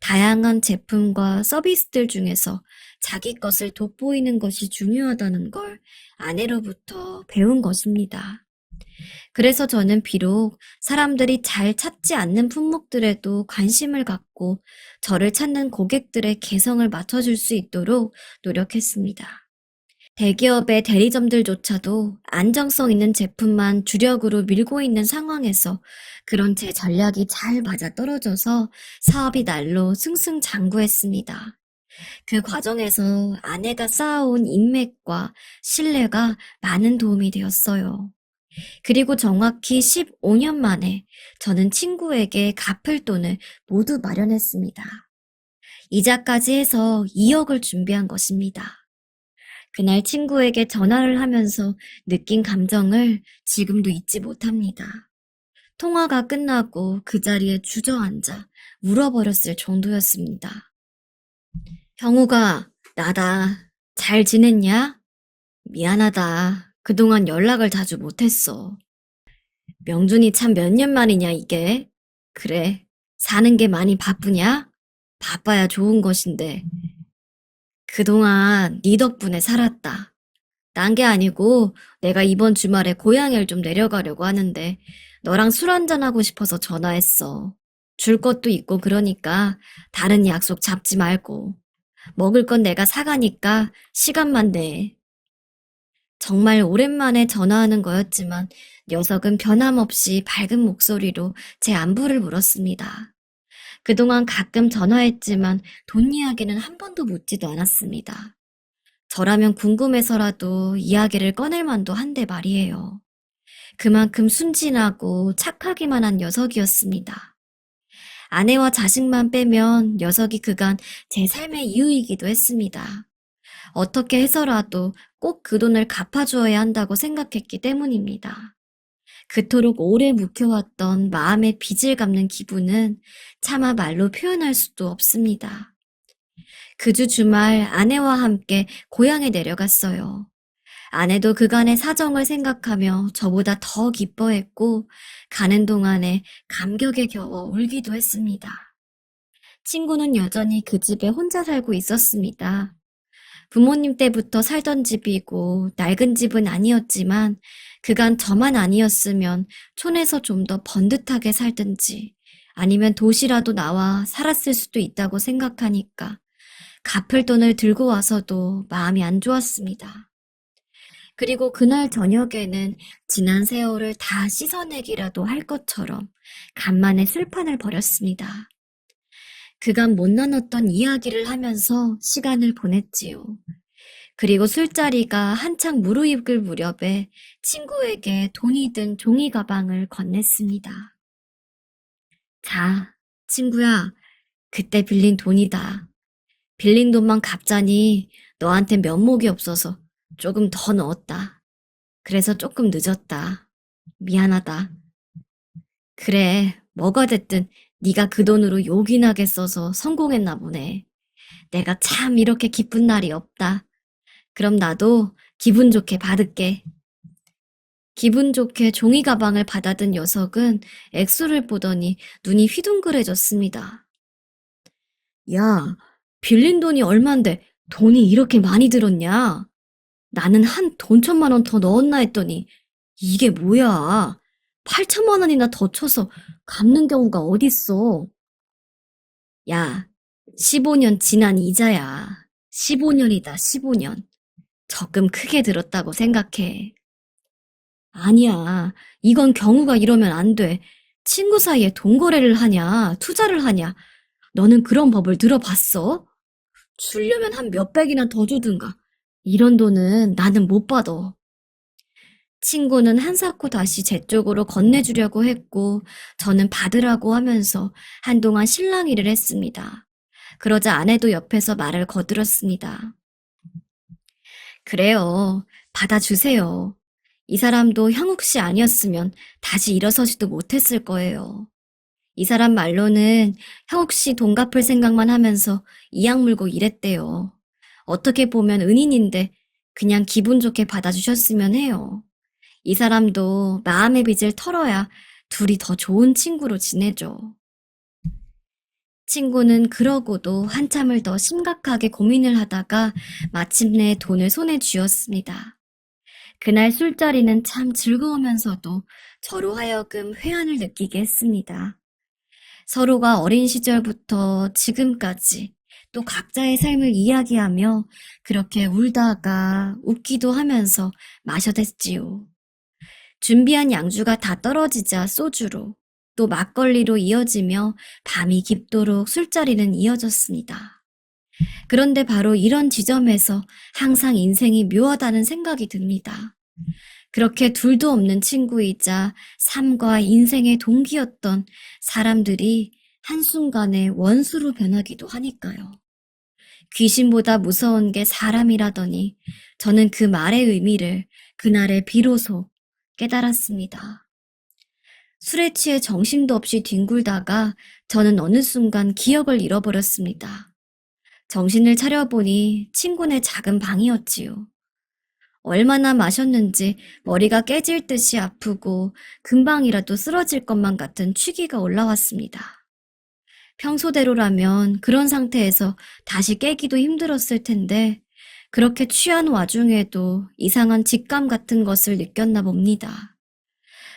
S1: 다양한 제품과 서비스들 중에서 자기 것을 돋보이는 것이 중요하다는 걸 아내로부터 배운 것입니다. 그래서 저는 비록 사람들이 잘 찾지 않는 품목들에도 관심을 갖고 저를 찾는 고객들의 개성을 맞춰줄 수 있도록 노력했습니다. 대기업의 대리점들조차도 안정성 있는 제품만 주력으로 밀고 있는 상황에서 그런 제 전략이 잘 맞아떨어져서 사업이 날로 승승장구했습니다. 그 과정에서 아내가 쌓아온 인맥과 신뢰가 많은 도움이 되었어요. 그리고 정확히 15년 만에 저는 친구에게 갚을 돈을 모두 마련했습니다. 이자까지 해서 2억을 준비한 것입니다. 그날 친구에게 전화를 하면서 느낀 감정을 지금도 잊지 못합니다. 통화가 끝나고 그 자리에 주저앉아 울어버렸을 정도였습니다. 형우가, 나다. 잘 지냈냐? 미안하다. 그동안 연락을 자주 못했어. 명준이 참 몇 년 만이냐, 이게? 그래. 사는 게 많이 바쁘냐? 바빠야 좋은 것인데. 그동안 네 덕분에 살았다. 딴 게 아니고 내가 이번 주말에 고향을 좀 내려가려고 하는데 너랑 술 한잔하고 싶어서 전화했어. 줄 것도 있고 그러니까 다른 약속 잡지 말고. 먹을 건 내가 사가니까 시간만 내. 정말 오랜만에 전화하는 거였지만 녀석은 변함없이 밝은 목소리로 제 안부를 물었습니다. 그동안 가끔 전화했지만 돈 이야기는 한 번도 묻지도 않았습니다. 저라면 궁금해서라도 이야기를 꺼낼 만도 한데 말이에요. 그만큼 순진하고 착하기만 한 녀석이었습니다. 아내와 자식만 빼면 녀석이 그간 제 삶의 이유이기도 했습니다. 어떻게 해서라도 꼭 그 돈을 갚아주어야 한다고 생각했기 때문입니다. 그토록 오래 묵혀왔던 마음의 빚을 갚는 기분은 차마 말로 표현할 수도 없습니다. 그 주 주말 아내와 함께 고향에 내려갔어요. 아내도 그간의 사정을 생각하며 저보다 더 기뻐했고 가는 동안에 감격에 겨워 울기도 했습니다. 친구는 여전히 그 집에 혼자 살고 있었습니다. 부모님 때부터 살던 집이고 낡은 집은 아니었지만 그간 저만 아니었으면 촌에서 좀 더 번듯하게 살든지 아니면 도시라도 나와 살았을 수도 있다고 생각하니까 갚을 돈을 들고 와서도 마음이 안 좋았습니다. 그리고 그날 저녁에는 지난 세월을 다 씻어내기라도 할 것처럼 간만에 술판을 벌였습니다. 그간 못 나눴던 이야기를 하면서 시간을 보냈지요. 그리고 술자리가 한창 무르익을 무렵에 친구에게 돈이 든 종이 가방을 건넸습니다. 자, 친구야, 그때 빌린 돈이다. 빌린 돈만 갚자니 너한테 면목이 없어서 조금 더 넣었다. 그래서 조금 늦었다. 미안하다. 그래, 뭐가 됐든 네가 그 돈으로 요긴하게 써서 성공했나 보네. 내가 참 이렇게 기쁜 날이 없다. 그럼 나도 기분 좋게 받을게. 기분 좋게 종이 가방을 받아든 녀석은 액수를 보더니 눈이 휘둥그레졌습니다. 야, 빌린 돈이 얼만데 돈이 이렇게 많이 들었냐? 나는 한 돈 1,000만 원 더 넣었나 했더니 이게 뭐야? 8천만 원이나 더 쳐서 갚는 경우가 어딨어? 야, 15년 지난 이자야. 15년이다, 15년. 적금 크게 들었다고 생각해. 아니야. 이건 경우가 이러면 안 돼. 친구 사이에 돈 거래를 하냐, 투자를 하냐. 너는 그런 법을 들어봤어? 주려면 한 몇백이나 더 주든가. 이런 돈은 나는 못 받아. 친구는 한사코 다시 제 쪽으로 건네주려고 했고 저는 받으라고 하면서 한동안 실랑이를 했습니다. 그러자 아내도 옆에서 말을 거들었습니다. 그래요. 받아주세요. 이 사람도 형욱 씨 아니었으면 다시 일어서지도 못했을 거예요. 이 사람 말로는 형욱 씨 돈 갚을 생각만 하면서 이악 물고 일했대요. 어떻게 보면 은인인데 그냥 기분 좋게 받아주셨으면 해요. 이 사람도 마음의 빚을 털어야 둘이 더 좋은 친구로 지내죠. 친구는 그러고도 한참을 더 심각하게 고민을 하다가 마침내 돈을 손에 쥐었습니다. 그날 술자리는 참 즐거우면서도 저로 하여금 회한을 느끼게 했습니다. 서로가 어린 시절부터 지금까지 또 각자의 삶을 이야기하며 그렇게 울다가 웃기도 하면서 마셔댔지요. 준비한 양주가 다 떨어지자 소주로, 또 막걸리로 이어지며 밤이 깊도록 술자리는 이어졌습니다. 그런데 바로 이런 지점에서 항상 인생이 묘하다는 생각이 듭니다. 그렇게 둘도 없는 친구이자 삶과 인생의 동기였던 사람들이 한순간에 원수로 변하기도 하니까요. 귀신보다 무서운 게 사람이라더니 저는 그 말의 의미를 그날에 비로소 깨달았습니다. 술에 취해 정신도 없이 뒹굴다가 저는 어느 순간 기억을 잃어버렸습니다. 정신을 차려보니 친구네 작은 방이었지요. 얼마나 마셨는지 머리가 깨질 듯이 아프고 금방이라도 쓰러질 것만 같은 취기가 올라왔습니다. 평소대로라면 그런 상태에서 다시 깨기도 힘들었을 텐데 그렇게 취한 와중에도 이상한 직감 같은 것을 느꼈나 봅니다.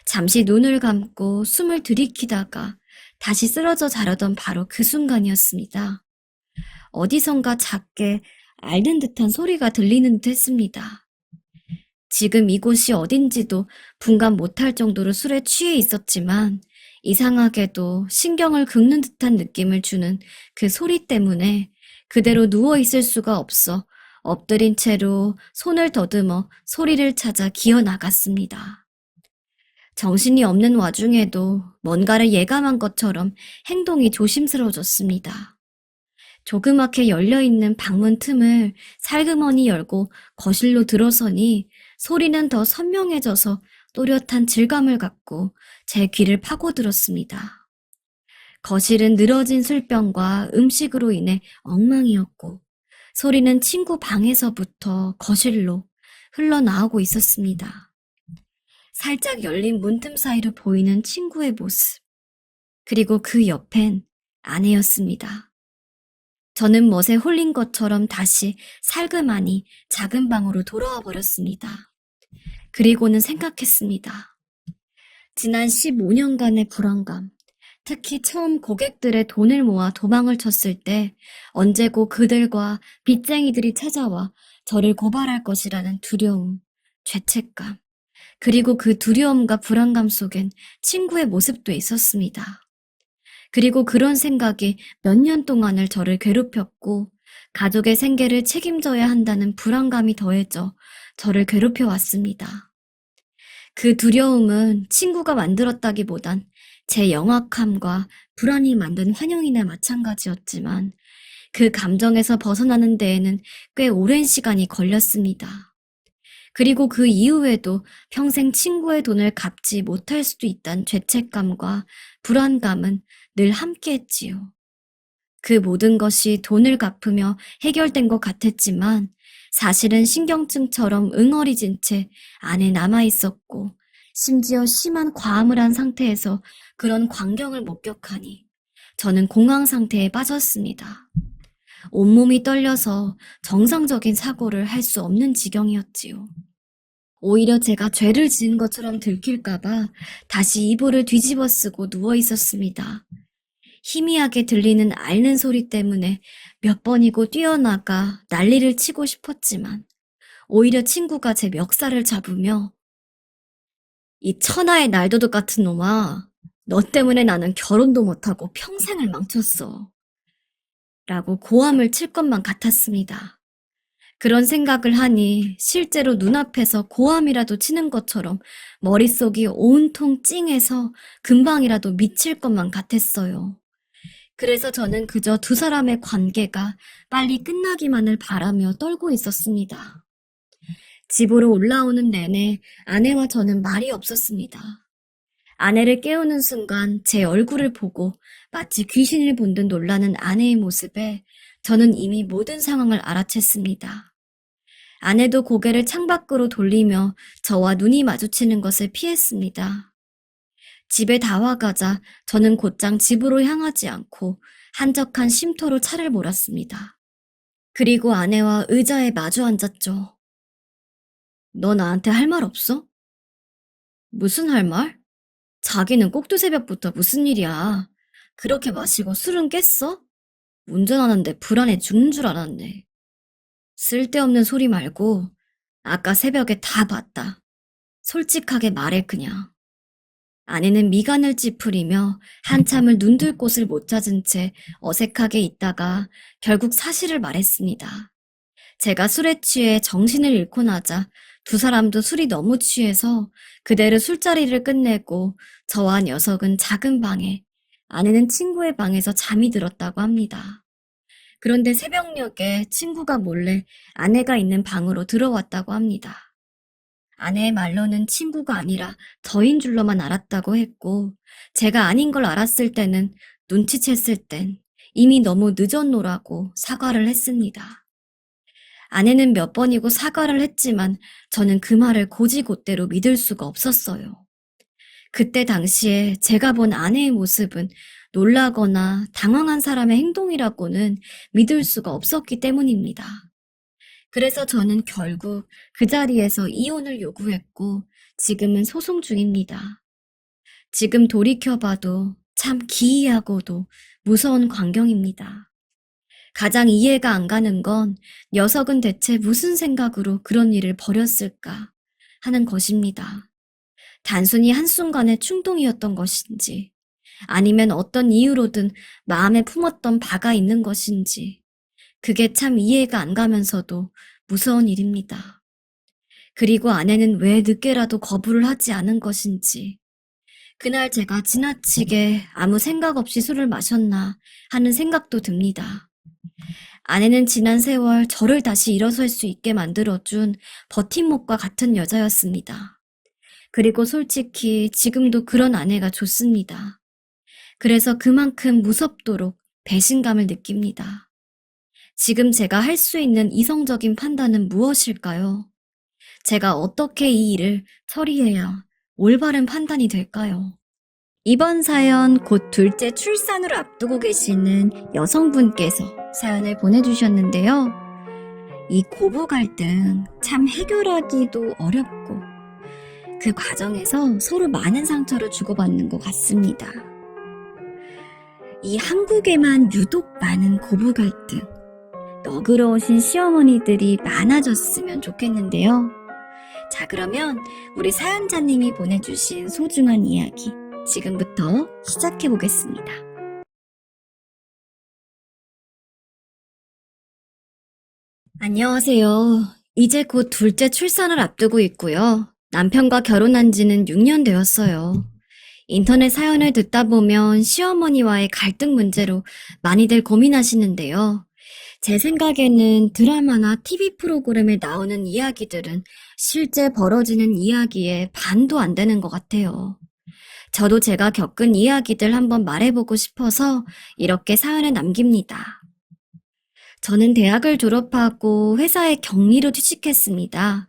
S1: 잠시 눈을 감고 숨을 들이키다가 다시 쓰러져 자려던 바로 그 순간이었습니다. 어디선가 작게 앓는 듯한 소리가 들리는 듯 했습니다. 지금 이곳이 어딘지도 분간 못할 정도로 술에 취해 있었지만 이상하게도 신경을 긁는 듯한 느낌을 주는 그 소리 때문에 그대로 누워 있을 수가 없어 엎드린 채로 손을 더듬어 소리를 찾아 기어 나갔습니다. 정신이 없는 와중에도 뭔가를 예감한 것처럼 행동이 조심스러워졌습니다. 조그맣게 열려있는 방문 틈을 살그머니 열고 거실로 들어서니 소리는 더 선명해져서 또렷한 질감을 갖고 제 귀를 파고들었습니다. 거실은 늘어진 술병과 음식으로 인해 엉망이었고 소리는 친구 방에서부터 거실로 흘러나오고 있었습니다. 살짝 열린 문틈 사이로 보이는 친구의 모습, 그리고 그 옆엔 아내였습니다. 저는 멋에 홀린 것처럼 다시 살그마니 작은 방으로 돌아와 버렸습니다. 그리고는 생각했습니다. 지난 15년간의 불안감, 특히 처음 고객들의 돈을 모아 도망을 쳤을 때 언제고 그들과 빚쟁이들이 찾아와 저를 고발할 것이라는 두려움, 죄책감, 그리고 그 두려움과 불안감 속엔 친구의 모습도 있었습니다. 그리고 그런 생각이 몇 년 동안을 저를 괴롭혔고 가족의 생계를 책임져야 한다는 불안감이 더해져 저를 괴롭혀 왔습니다. 그 두려움은 친구가 만들었다기보단 제 영악함과 불안이 만든 환영이나 마찬가지였지만 그 감정에서 벗어나는 데에는 꽤 오랜 시간이 걸렸습니다. 그리고 그 이후에도 평생 친구의 돈을 갚지 못할 수도 있다는 죄책감과 불안감은 늘 함께했지요. 그 모든 것이 돈을 갚으며 해결된 것 같았지만 사실은 신경증처럼 응어리진 채 안에 남아있었고 심지어 심한 과음을 한 상태에서 그런 광경을 목격하니 저는 공황 상태에 빠졌습니다. 온몸이 떨려서 정상적인 사고를 할 수 없는 지경이었지요. 오히려 제가 죄를 지은 것처럼 들킬까봐 다시 이불을 뒤집어 쓰고 누워 있었습니다. 희미하게 들리는 앓는 소리 때문에 몇 번이고 뛰어나가 난리를 치고 싶었지만 오히려 친구가 제 멱살을 잡으며 이 천하의 날도둑 같은 놈아, 너 때문에 나는 결혼도 못하고 평생을 망쳤어. 라고 고함을 칠 것만 같았습니다. 그런 생각을 하니 실제로 눈앞에서 고함이라도 치는 것처럼 머릿속이 온통 찡해서 금방이라도 미칠 것만 같았어요. 그래서 저는 그저 두 사람의 관계가 빨리 끝나기만을 바라며 떨고 있었습니다. 집으로 올라오는 내내 아내와 저는 말이 없었습니다. 아내를 깨우는 순간 제 얼굴을 보고 마치 귀신을 본 듯 놀라는 아내의 모습에 저는 이미 모든 상황을 알아챘습니다. 아내도 고개를 창밖으로 돌리며 저와 눈이 마주치는 것을 피했습니다. 집에 다 와가자 저는 곧장 집으로 향하지 않고 한적한 쉼터로 차를 몰았습니다. 그리고 아내와 의자에 마주 앉았죠. 너 나한테 할 말 없어? 무슨 할 말? 자기는 꼭두 새벽부터 무슨 일이야? 그렇게 마시고 술은 깼어? 운전하는데 불안해 죽는 줄 알았네. 쓸데없는 소리 말고 아까 새벽에 다 봤다. 솔직하게 말해 그냥. 아내는 미간을 찌푸리며 한참을 눈들 곳을 못 찾은 채 어색하게 있다가 결국 사실을 말했습니다. 제가 술에 취해 정신을 잃고 나자 두 사람도 술이 너무 취해서 그대로 술자리를 끝내고 저와 녀석은 작은 방에, 아내는 친구의 방에서 잠이 들었다고 합니다. 그런데 새벽녘에 친구가 몰래 아내가 있는 방으로 들어왔다고 합니다. 아내의 말로는 친구가 아니라 저인 줄로만 알았다고 했고, 제가 아닌 걸 알았을 때는 눈치챘을 땐 이미 너무 늦었노라고 사과를 했습니다. 아내는 몇 번이고 사과를 했지만 저는 그 말을 곧이곧대로 믿을 수가 없었어요. 그때 당시에 제가 본 아내의 모습은 놀라거나 당황한 사람의 행동이라고는 믿을 수가 없었기 때문입니다. 그래서 저는 결국 그 자리에서 이혼을 요구했고 지금은 소송 중입니다. 지금 돌이켜봐도 참 기이하고도 무서운 광경입니다. 가장 이해가 안 가는 건 녀석은 대체 무슨 생각으로 그런 일을 벌였을까 하는 것입니다. 단순히 한순간의 충동이었던 것인지 아니면 어떤 이유로든 마음에 품었던 바가 있는 것인지 그게 참 이해가 안 가면서도 무서운 일입니다. 그리고 아내는 왜 늦게라도 거부를 하지 않은 것인지 그날 제가 지나치게 아무 생각 없이 술을 마셨나 하는 생각도 듭니다. 아내는 지난 세월 저를 다시 일어설 수 있게 만들어준 버팀목과 같은 여자였습니다. 그리고 솔직히 지금도 그런 아내가 좋습니다. 그래서 그만큼 무섭도록 배신감을 느낍니다. 지금 제가 할 수 있는 이성적인 판단은 무엇일까요? 제가 어떻게 이 일을 처리해야 올바른 판단이 될까요? 이번 사연 곧 둘째 출산을 앞두고 계시는 여성분께서 사연을 보내주셨는데요. 이 고부 갈등 참 해결하기도 어렵고 그 과정에서 서로 많은 상처를 주고받는 것 같습니다. 이 한국에만 유독 많은 고부 갈등, 너그러우신 시어머니들이 많아졌으면 좋겠는데요. 자, 그러면 우리 사연자님이 보내주신 소중한 이야기 지금부터 시작해 보겠습니다. 안녕하세요. 이제 곧 둘째 출산을 앞두고 있고요. 남편과 결혼한 지는 6년 되었어요. 인터넷 사연을 듣다 보면 시어머니와의 갈등 문제로 많이들 고민하시는데요. 제 생각에는 드라마나 TV 프로그램에 나오는 이야기들은 실제 벌어지는 이야기의 반도 안 되는 것 같아요. 저도 제가 겪은 이야기들 한번 말해보고 싶어서 이렇게 사연을 남깁니다. 저는 대학을 졸업하고 회사에 격리로 취직했습니다.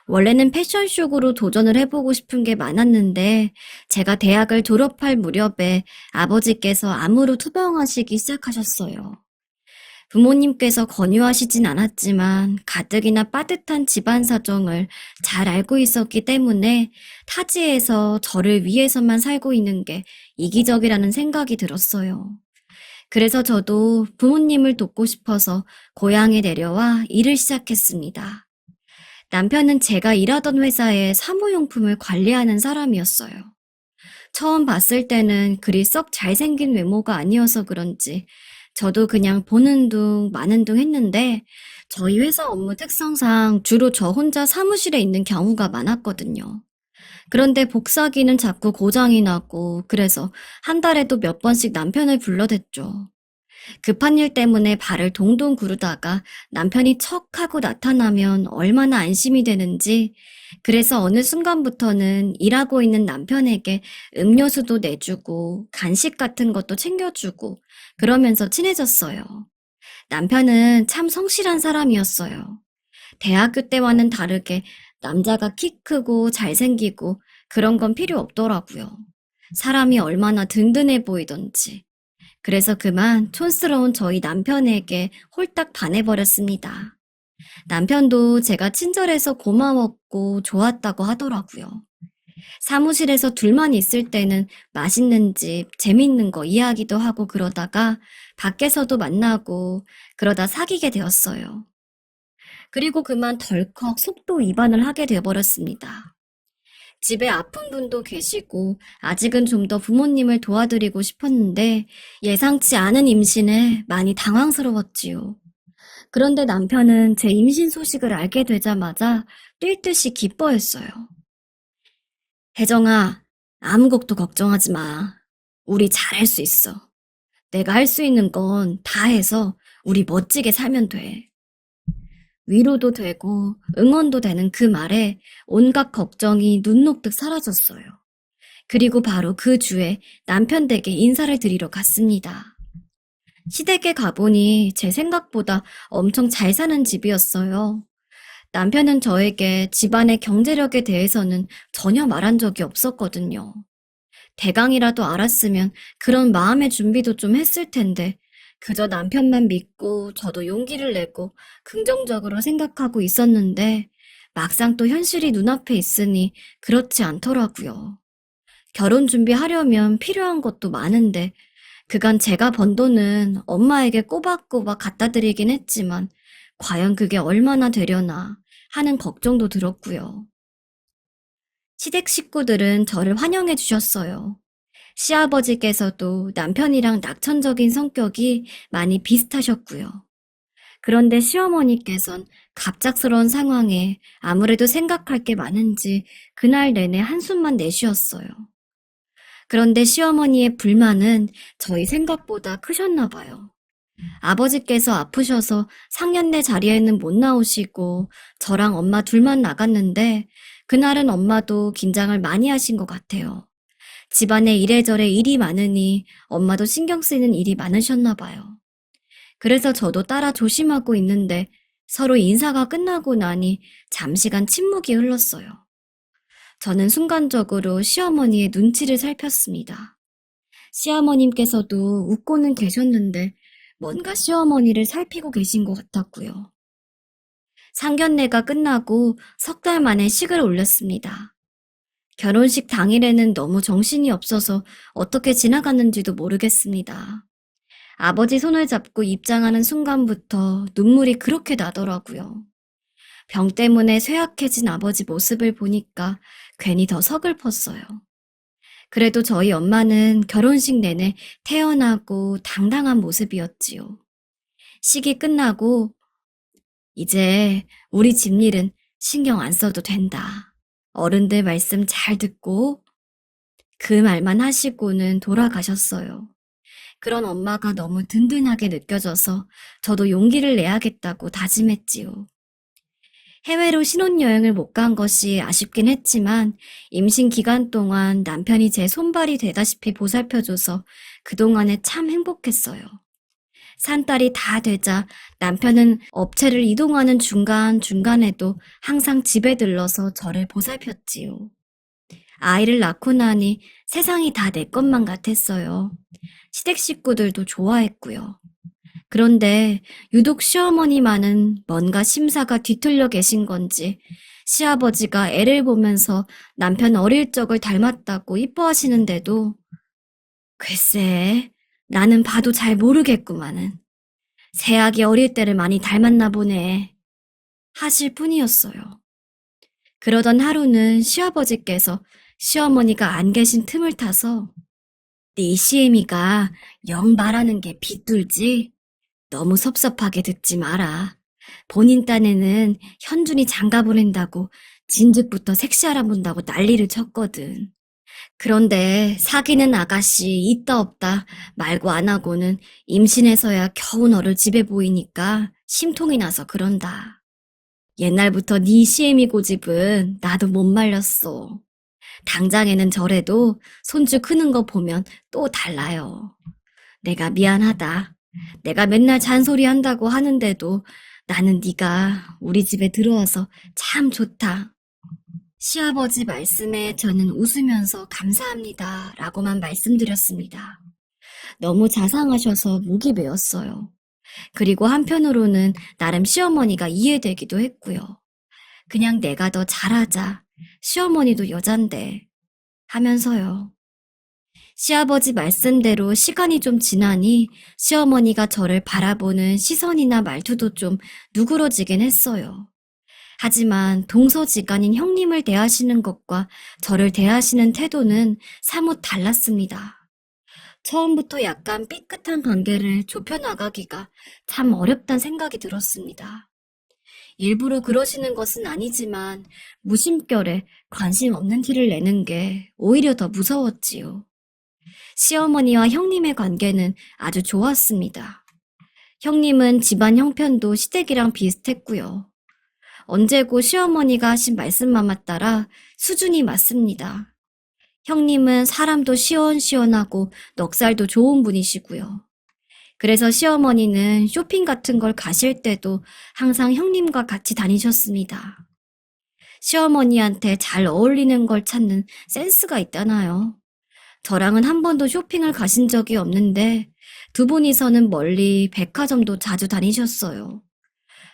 S1: 원래는 패션쇼로 도전을 해보고 싶은 게 많았는데 제가 대학을 졸업할 무렵에 아버지께서 암으로 투병하시기 시작하셨어요. 부모님께서 권유하시진 않았지만 가뜩이나 빠듯한 집안 사정을 잘 알고 있었기 때문에 타지에서 저를 위해서만 살고 있는 게 이기적이라는 생각이 들었어요. 그래서 저도 부모님을 돕고 싶어서 고향에 내려와 일을 시작했습니다. 남편은 제가 일하던 회사의 사무용품을 관리하는 사람이었어요. 처음 봤을 때는 그리 썩 잘생긴 외모가 아니어서 그런지 저도 그냥 보는 둥 마는 둥 했는데 저희 회사 업무 특성상 주로 저 혼자 사무실에 있는 경우가 많았거든요. 그런데 복사기는 자꾸 고장이 나고 그래서 한 달에도 몇 번씩 남편을 불러댔죠. 급한 일 때문에 발을 동동 구르다가 남편이 척 하고 나타나면 얼마나 안심이 되는지 그래서 어느 순간부터는 일하고 있는 남편에게 음료수도 내주고 간식 같은 것도 챙겨주고 그러면서 친해졌어요. 남편은 참 성실한 사람이었어요. 대학교 때와는 다르게 남자가 키 크고 잘생기고 그런 건 필요 없더라고요. 사람이 얼마나 든든해 보이던지. 그래서 그만 촌스러운 저희 남편에게 홀딱 반해버렸습니다. 남편도 제가 친절해서 고마웠고 좋았다고 하더라고요. 사무실에서 둘만 있을 때는 맛있는 집, 재밌는 거 이야기도 하고 그러다가 밖에서도 만나고 그러다 사귀게 되었어요. 그리고 그만 덜컥 속도 위반을 하게 되어버렸습니다. 집에 아픈 분도 계시고 아직은 좀 더 부모님을 도와드리고 싶었는데 예상치 않은 임신에 많이 당황스러웠지요. 그런데 남편은 제 임신 소식을 알게 되자마자 뛸 듯이 기뻐했어요. 혜정아, 아무것도 걱정하지 마. 우리 잘할 수 있어. 내가 할 수 있는 건 다 해서 우리 멋지게 살면 돼. 위로도 되고 응원도 되는 그 말에 온갖 걱정이 눈 녹듯 사라졌어요. 그리고 바로 그 주에 남편 댁에 인사를 드리러 갔습니다. 시댁에 가보니 제 생각보다 엄청 잘 사는 집이었어요. 남편은 저에게 집안의 경제력에 대해서는 전혀 말한 적이 없었거든요. 대강이라도 알았으면 그런 마음의 준비도 좀 했을 텐데, 그저 남편만 믿고 저도 용기를 내고 긍정적으로 생각하고 있었는데, 막상 또 현실이 눈앞에 있으니 그렇지 않더라고요. 결혼 준비하려면 필요한 것도 많은데, 그간 제가 번 돈은 엄마에게 꼬박꼬박 갖다 드리긴 했지만, 과연 그게 얼마나 되려나 하는 걱정도 들었고요. 시댁 식구들은 저를 환영해 주셨어요. 시아버지께서도 남편이랑 낙천적인 성격이 많이 비슷하셨고요. 그런데 시어머니께선 갑작스러운 상황에 아무래도 생각할 게 많은지 그날 내내 한숨만 내쉬었어요. 그런데 시어머니의 불만은 저희 생각보다 크셨나 봐요. 아버지께서 아프셔서 상견례 자리에는 못 나오시고 저랑 엄마 둘만 나갔는데 그날은 엄마도 긴장을 많이 하신 것 같아요. 집안에 이래저래 일이 많으니 엄마도 신경 쓰이는 일이 많으셨나 봐요. 그래서 저도 따라 조심하고 있는데 서로 인사가 끝나고 나니 잠시간 침묵이 흘렀어요. 저는 순간적으로 시어머니의 눈치를 살폈습니다. 시어머님께서도 웃고는 계셨는데 뭔가 시어머니를 살피고 계신 것 같았고요. 상견례가 끝나고 석 달 만에 식을 올렸습니다. 결혼식 당일에는 너무 정신이 없어서 어떻게 지나갔는지도 모르겠습니다. 아버지 손을 잡고 입장하는 순간부터 눈물이 그렇게 나더라고요. 병 때문에 쇠약해진 아버지 모습을 보니까 괜히 더 서글펐어요. 그래도 저희 엄마는 결혼식 내내 태연하고 당당한 모습이었지요. 식이 끝나고 이제 우리 집일은 신경 안 써도 된다. 어른들 말씀 잘 듣고 그 말만 하시고는 돌아가셨어요. 그런 엄마가 너무 든든하게 느껴져서 저도 용기를 내야겠다고 다짐했지요. 해외로 신혼여행을 못 간 것이 아쉽긴 했지만 임신 기간 동안 남편이 제 손발이 되다시피 보살펴줘서 그동안에 참 행복했어요. 산딸이 다 되자 남편은 업체를 이동하는 중간중간에도 항상 집에 들러서 저를 보살폈지요. 아이를 낳고 나니 세상이 다 내 것만 같았어요. 시댁 식구들도 좋아했고요. 그런데 유독 시어머니만은 뭔가 심사가 뒤틀려 계신 건지 시아버지가 애를 보면서 남편 어릴 적을 닮았다고 이뻐하시는데도 글쎄 나는 봐도 잘 모르겠구만은. 새아기 어릴 때를 많이 닮았나 보네 하실 뿐이었어요. 그러던 하루는 시아버지께서 시어머니가 안 계신 틈을 타서 네 시애미가 영 말하는 게 비뚤지? 너무 섭섭하게 듣지 마라. 본인 딴에는 현준이 장가 보낸다고 진즉부터 색시 알아본다고 난리를 쳤거든. 그런데 사귀는 아가씨 있다 없다 말고 안 하고는 임신해서야 겨우 너를 집에 보이니까 심통이 나서 그런다. 옛날부터 네 시애미 고집은 나도 못 말렸어. 당장에는 저래도 손주 크는 거 보면 또 달라요. 내가 미안하다. 내가 맨날 잔소리 한다고 하는데도 나는 네가 우리 집에 들어와서 참 좋다. 시아버지 말씀에 저는 웃으면서 감사합니다 라고만 말씀드렸습니다. 너무 자상하셔서 목이 메었어요. 그리고 한편으로는 나름 시어머니가 이해되기도 했고요. 그냥 내가 더 잘하자. 시어머니도 여잔데 하면서요. 시아버지 말씀대로 시간이 좀 지나니 시어머니가 저를 바라보는 시선이나 말투도 좀 누그러지긴 했어요. 하지만 동서지간인 형님을 대하시는 것과 저를 대하시는 태도는 사뭇 달랐습니다. 처음부터 약간 삐끗한 관계를 좁혀나가기가 참 어렵단 생각이 들었습니다. 일부러 그러시는 것은 아니지만 무심결에 관심 없는 티를 내는 게 오히려 더 무서웠지요. 시어머니와 형님의 관계는 아주 좋았습니다. 형님은 집안 형편도 시댁이랑 비슷했고요. 언제고 시어머니가 하신 말씀만 따라 수준이 맞습니다. 형님은 사람도 시원시원하고 넉살도 좋은 분이시고요. 그래서 시어머니는 쇼핑 같은 걸 가실 때도 항상 형님과 같이 다니셨습니다. 시어머니한테 잘 어울리는 걸 찾는 센스가 있잖아요. 저랑은 한 번도 쇼핑을 가신 적이 없는데 두 분이서는 멀리 백화점도 자주 다니셨어요.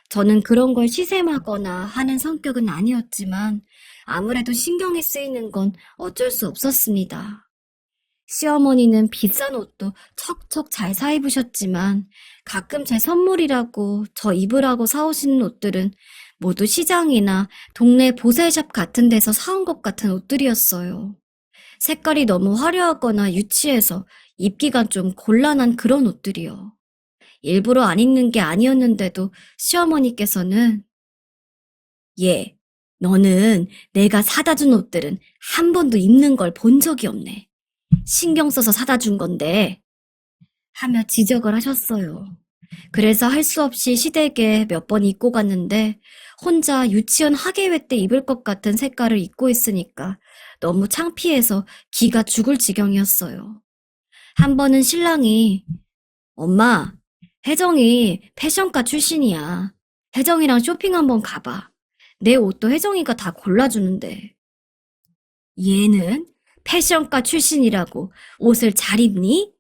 S1: 저는 그런 걸 시샘하거나 하는 성격은 아니었지만 아무래도 신경이 쓰이는 건 어쩔 수 없었습니다. 시어머니는 비싼 옷도 척척 잘 사 입으셨지만 가끔 제 선물이라고 저 입으라고 사오시는 옷들은 모두 시장이나 동네 보세샵 같은 데서 사온 것 같은 옷들이었어요. 색깔이 너무 화려하거나 유치해서 입기가 좀 곤란한 그런 옷들이요. 일부러 안 입는 게 아니었는데도 시어머니께서는 얘, 너는 내가 사다 준 옷들은 한 번도 입는 걸 본 적이 없네. 신경 써서 사다 준 건데 하며 지적을 하셨어요. 그래서 할 수 없이 시댁에 몇 번 입고 갔는데 혼자 유치원 학예회 때 입을 것 같은 색깔을 입고 있으니까 너무 창피해서 기가 죽을 지경이었어요. 한 번은 신랑이 엄마, 혜정이 패션과 출신이야. 혜정이랑 쇼핑 한번 가봐. 내 옷도 혜정이가 다 골라주는데. 얘는 패션과 출신이라고 옷을 잘 입니?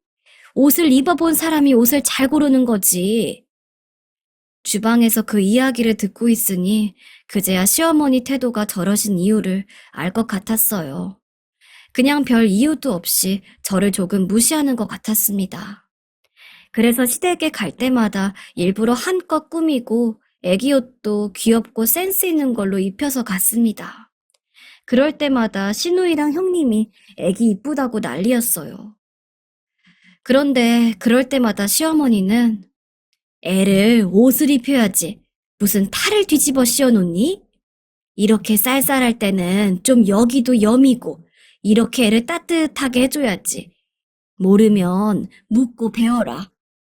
S1: 옷을 입어본 사람이 옷을 잘 고르는 거지. 주방에서 그 이야기를 듣고 있으니 그제야 시어머니 태도가 저러신 이유를 알 것 같았어요. 그냥 별 이유도 없이 저를 조금 무시하는 것 같았습니다. 그래서 시댁에 갈 때마다 일부러 한껏 꾸미고 애기 옷도 귀엽고 센스 있는 걸로 입혀서 갔습니다. 그럴 때마다 시누이랑 형님이 애기 이쁘다고 난리였어요. 그런데 그럴 때마다 시어머니는 애를 옷을 입혀야지 무슨 팔을 뒤집어 씌워놓니? 이렇게 쌀쌀할 때는 좀 여기도 여미고 이렇게 애를 따뜻하게 해줘야지. 모르면 묻고 배워라.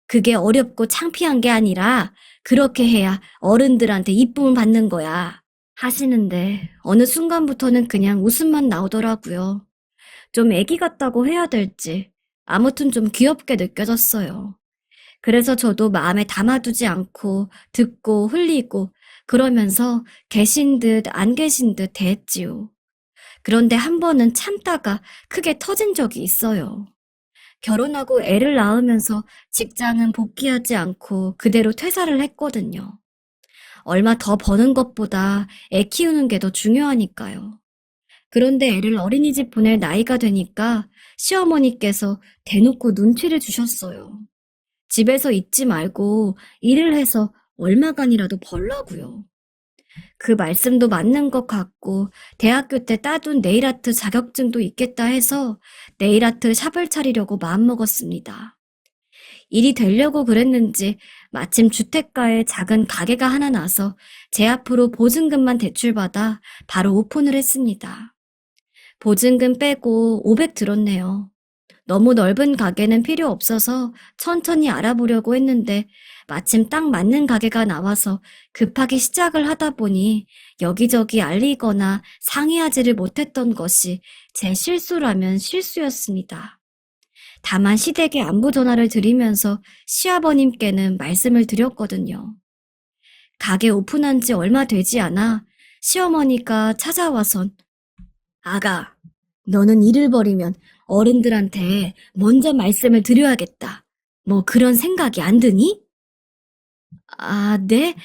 S1: 그게 어렵고 창피한 게 아니라 그렇게 해야 어른들한테 이쁨을 받는 거야. 하시는데 어느 순간부터는 그냥 웃음만 나오더라고요. 좀 애기 같다고 해야 될지 아무튼 좀 귀엽게 느껴졌어요. 그래서 저도 마음에 담아두지 않고 듣고 흘리고 그러면서 계신 듯 안 계신 듯 대했지요. 그런데 한 번은 참다가 크게 터진 적이 있어요. 결혼하고 애를 낳으면서 직장은 복귀하지 않고 그대로 퇴사를 했거든요. 얼마 더 버는 것보다 애 키우는 게 더 중요하니까요. 그런데 애를 어린이집 보낼 나이가 되니까 시어머니께서 대놓고 눈치를 주셨어요. 집에서 있지 말고 일을 해서 얼마간이라도 벌라고요. 그 말씀도 맞는 것 같고 대학교 때 따둔 네일아트 자격증도 있겠다 해서 네일아트 샵을 차리려고 마음먹었습니다. 일이 되려고 그랬는지 마침 주택가에 작은 가게가 하나 나서 제 앞으로 보증금만 대출받아 바로 오픈을 했습니다. 보증금 빼고 500 들었네요. 너무 넓은 가게는 필요 없어서 천천히 알아보려고 했는데 마침 딱 맞는 가게가 나와서 급하게 시작을 하다 보니 여기저기 알리거나 상의하지를 못했던 것이 제 실수라면 실수였습니다. 다만 시댁에 안부 전화를 드리면서 시아버님께는 말씀을 드렸거든요. 가게 오픈한 지 얼마 되지 않아 시어머니가 찾아와선 아가, 너는 일을 벌이면 어른들한테 먼저 말씀을 드려야겠다. 뭐 그런 생각이 안 드니? 아, 네?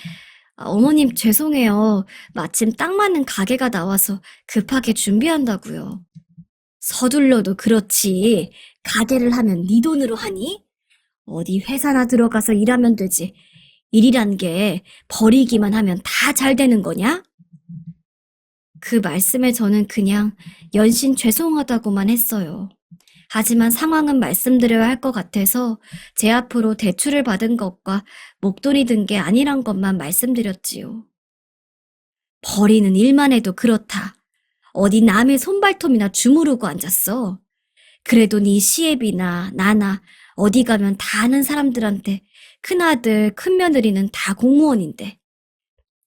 S1: 어머님 죄송해요. 마침 딱 맞는 가게가 나와서 급하게 준비한다고요. 서둘러도 그렇지. 가게를 하면 네 돈으로 하니? 어디 회사나 들어가서 일하면 되지. 일이란 게 버리기만 하면 다 잘 되는 거냐? 그 말씀에 저는 그냥 연신 죄송하다고만 했어요. 하지만 상황은 말씀드려야 할 것 같아서 제 앞으로 대출을 받은 것과 목돈이 든 게 아니란 것만 말씀드렸지요. 버리는 일만 해도 그렇다. 어디 남의 손발톱이나 주무르고 앉았어. 그래도 네 시애비나 나나 어디 가면 다 아는 사람들한테 큰아들, 큰며느리는 다 공무원인데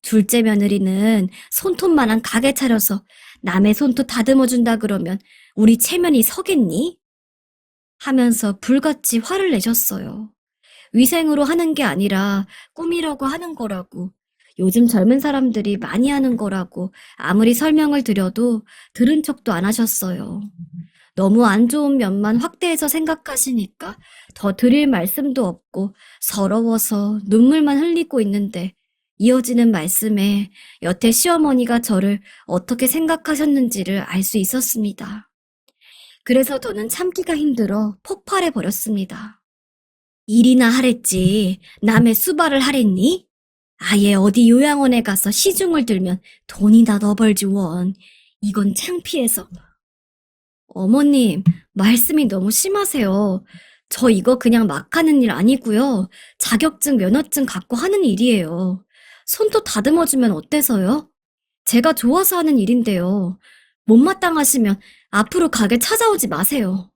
S1: 둘째 며느리는 손톱만한 가게 차려서 남의 손톱 다듬어준다 그러면 우리 체면이 서겠니? 하면서 불같이 화를 내셨어요. 위생으로 하는 게 아니라 꿈이라고 하는 거라고, 요즘 젊은 사람들이 많이 하는 거라고 아무리 설명을 드려도 들은 척도 안 하셨어요. 너무 안 좋은 면만 확대해서 생각하시니까 더 드릴 말씀도 없고 서러워서 눈물만 흘리고 있는데 이어지는 말씀에 여태 시어머니가 저를 어떻게 생각하셨는지를 알 수 있었습니다. 그래서 저는 참기가 힘들어 폭발해 버렸습니다. 일이나 하랬지. 남의 수발을 하랬니? 아예 어디 요양원에 가서 시중을 들면 돈이나 더 벌지 원. 이건 창피해서. 어머님, 말씀이 너무 심하세요. 저 이거 그냥 막 하는 일 아니고요. 자격증, 면허증 갖고 하는 일이에요. 손톱 다듬어주면 어때서요? 제가 좋아서 하는 일인데요. 못마땅하시면 앞으로 가게 찾아오지 마세요.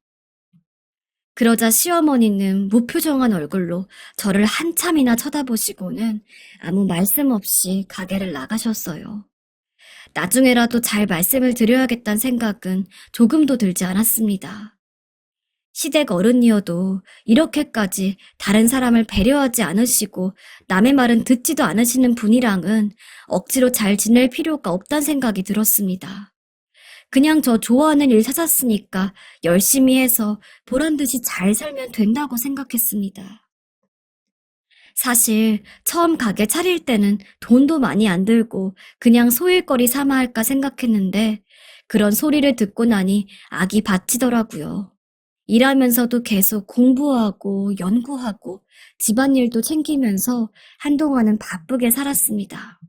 S1: 그러자 시어머니는 무표정한 얼굴로 저를 한참이나 쳐다보시고는 아무 말씀 없이 가게를 나가셨어요. 나중에라도 잘 말씀을 드려야겠다는 생각은 조금도 들지 않았습니다. 시댁 어른이어도 이렇게까지 다른 사람을 배려하지 않으시고 남의 말은 듣지도 않으시는 분이랑은 억지로 잘 지낼 필요가 없다는 생각이 들었습니다. 그냥 저 좋아하는 일 찾았으니까 열심히 해서 보란듯이 잘 살면 된다고 생각했습니다. 사실 처음 가게 차릴 때는 돈도 많이 안 들고 그냥 소일거리 삼아 할까 생각했는데 그런 소리를 듣고 나니 악이 받치더라고요. 일하면서도 계속 공부하고 연구하고 집안일도 챙기면서 한동안은 바쁘게 살았습니다.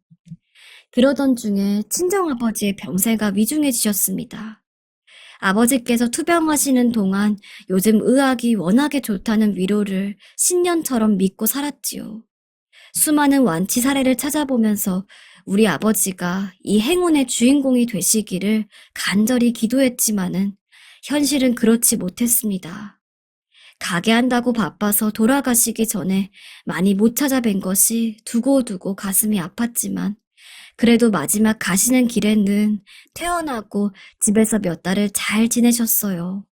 S1: 그러던 중에 친정아버지의 병세가 위중해지셨습니다. 아버지께서 투병하시는 동안 요즘 의학이 워낙에 좋다는 위로를 신년처럼 믿고 살았지요. 수많은 완치 사례를 찾아보면서 우리 아버지가 이 행운의 주인공이 되시기를 간절히 기도했지만은 현실은 그렇지 못했습니다. 가게 한다고 바빠서 돌아가시기 전에 많이 못 찾아뵌 것이 두고두고 가슴이 아팠지만 그래도 마지막 가시는 길에는 퇴원하고 집에서 몇 달을 잘 지내셨어요.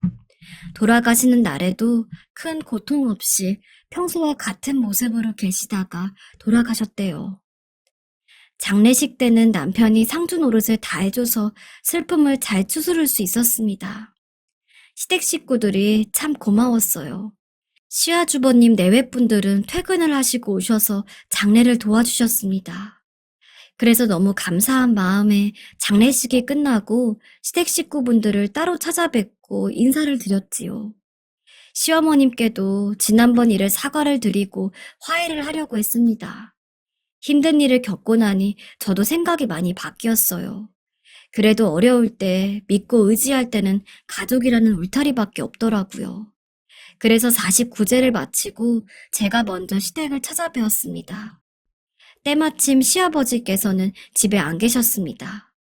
S1: 돌아가시는 날에도 큰 고통 없이 평소와 같은 모습으로 계시다가 돌아가셨대요. 장례식 때는 남편이 상주 노릇을 다 해줘서 슬픔을 잘 추스를 수 있었습니다. 시댁 식구들이 참 고마웠어요. 시아주버님 내외분들은 퇴근을 하시고 오셔서 장례를 도와주셨습니다. 그래서 너무 감사한 마음에 장례식이 끝나고 시댁 식구분들을 따로 찾아뵙고 인사를 드렸지요. 시어머님께도 지난번 일에 사과를 드리고 화해를 하려고 했습니다. 힘든 일을 겪고 나니 저도 생각이 많이 바뀌었어요. 그래도 어려울 때 믿고 의지할 때는 가족이라는 울타리밖에 없더라고요. 그래서 49제를 마치고 제가 먼저 시댁을 찾아뵈었습니다. 때마침 시아버지께서는 집에 안 계셨습니다.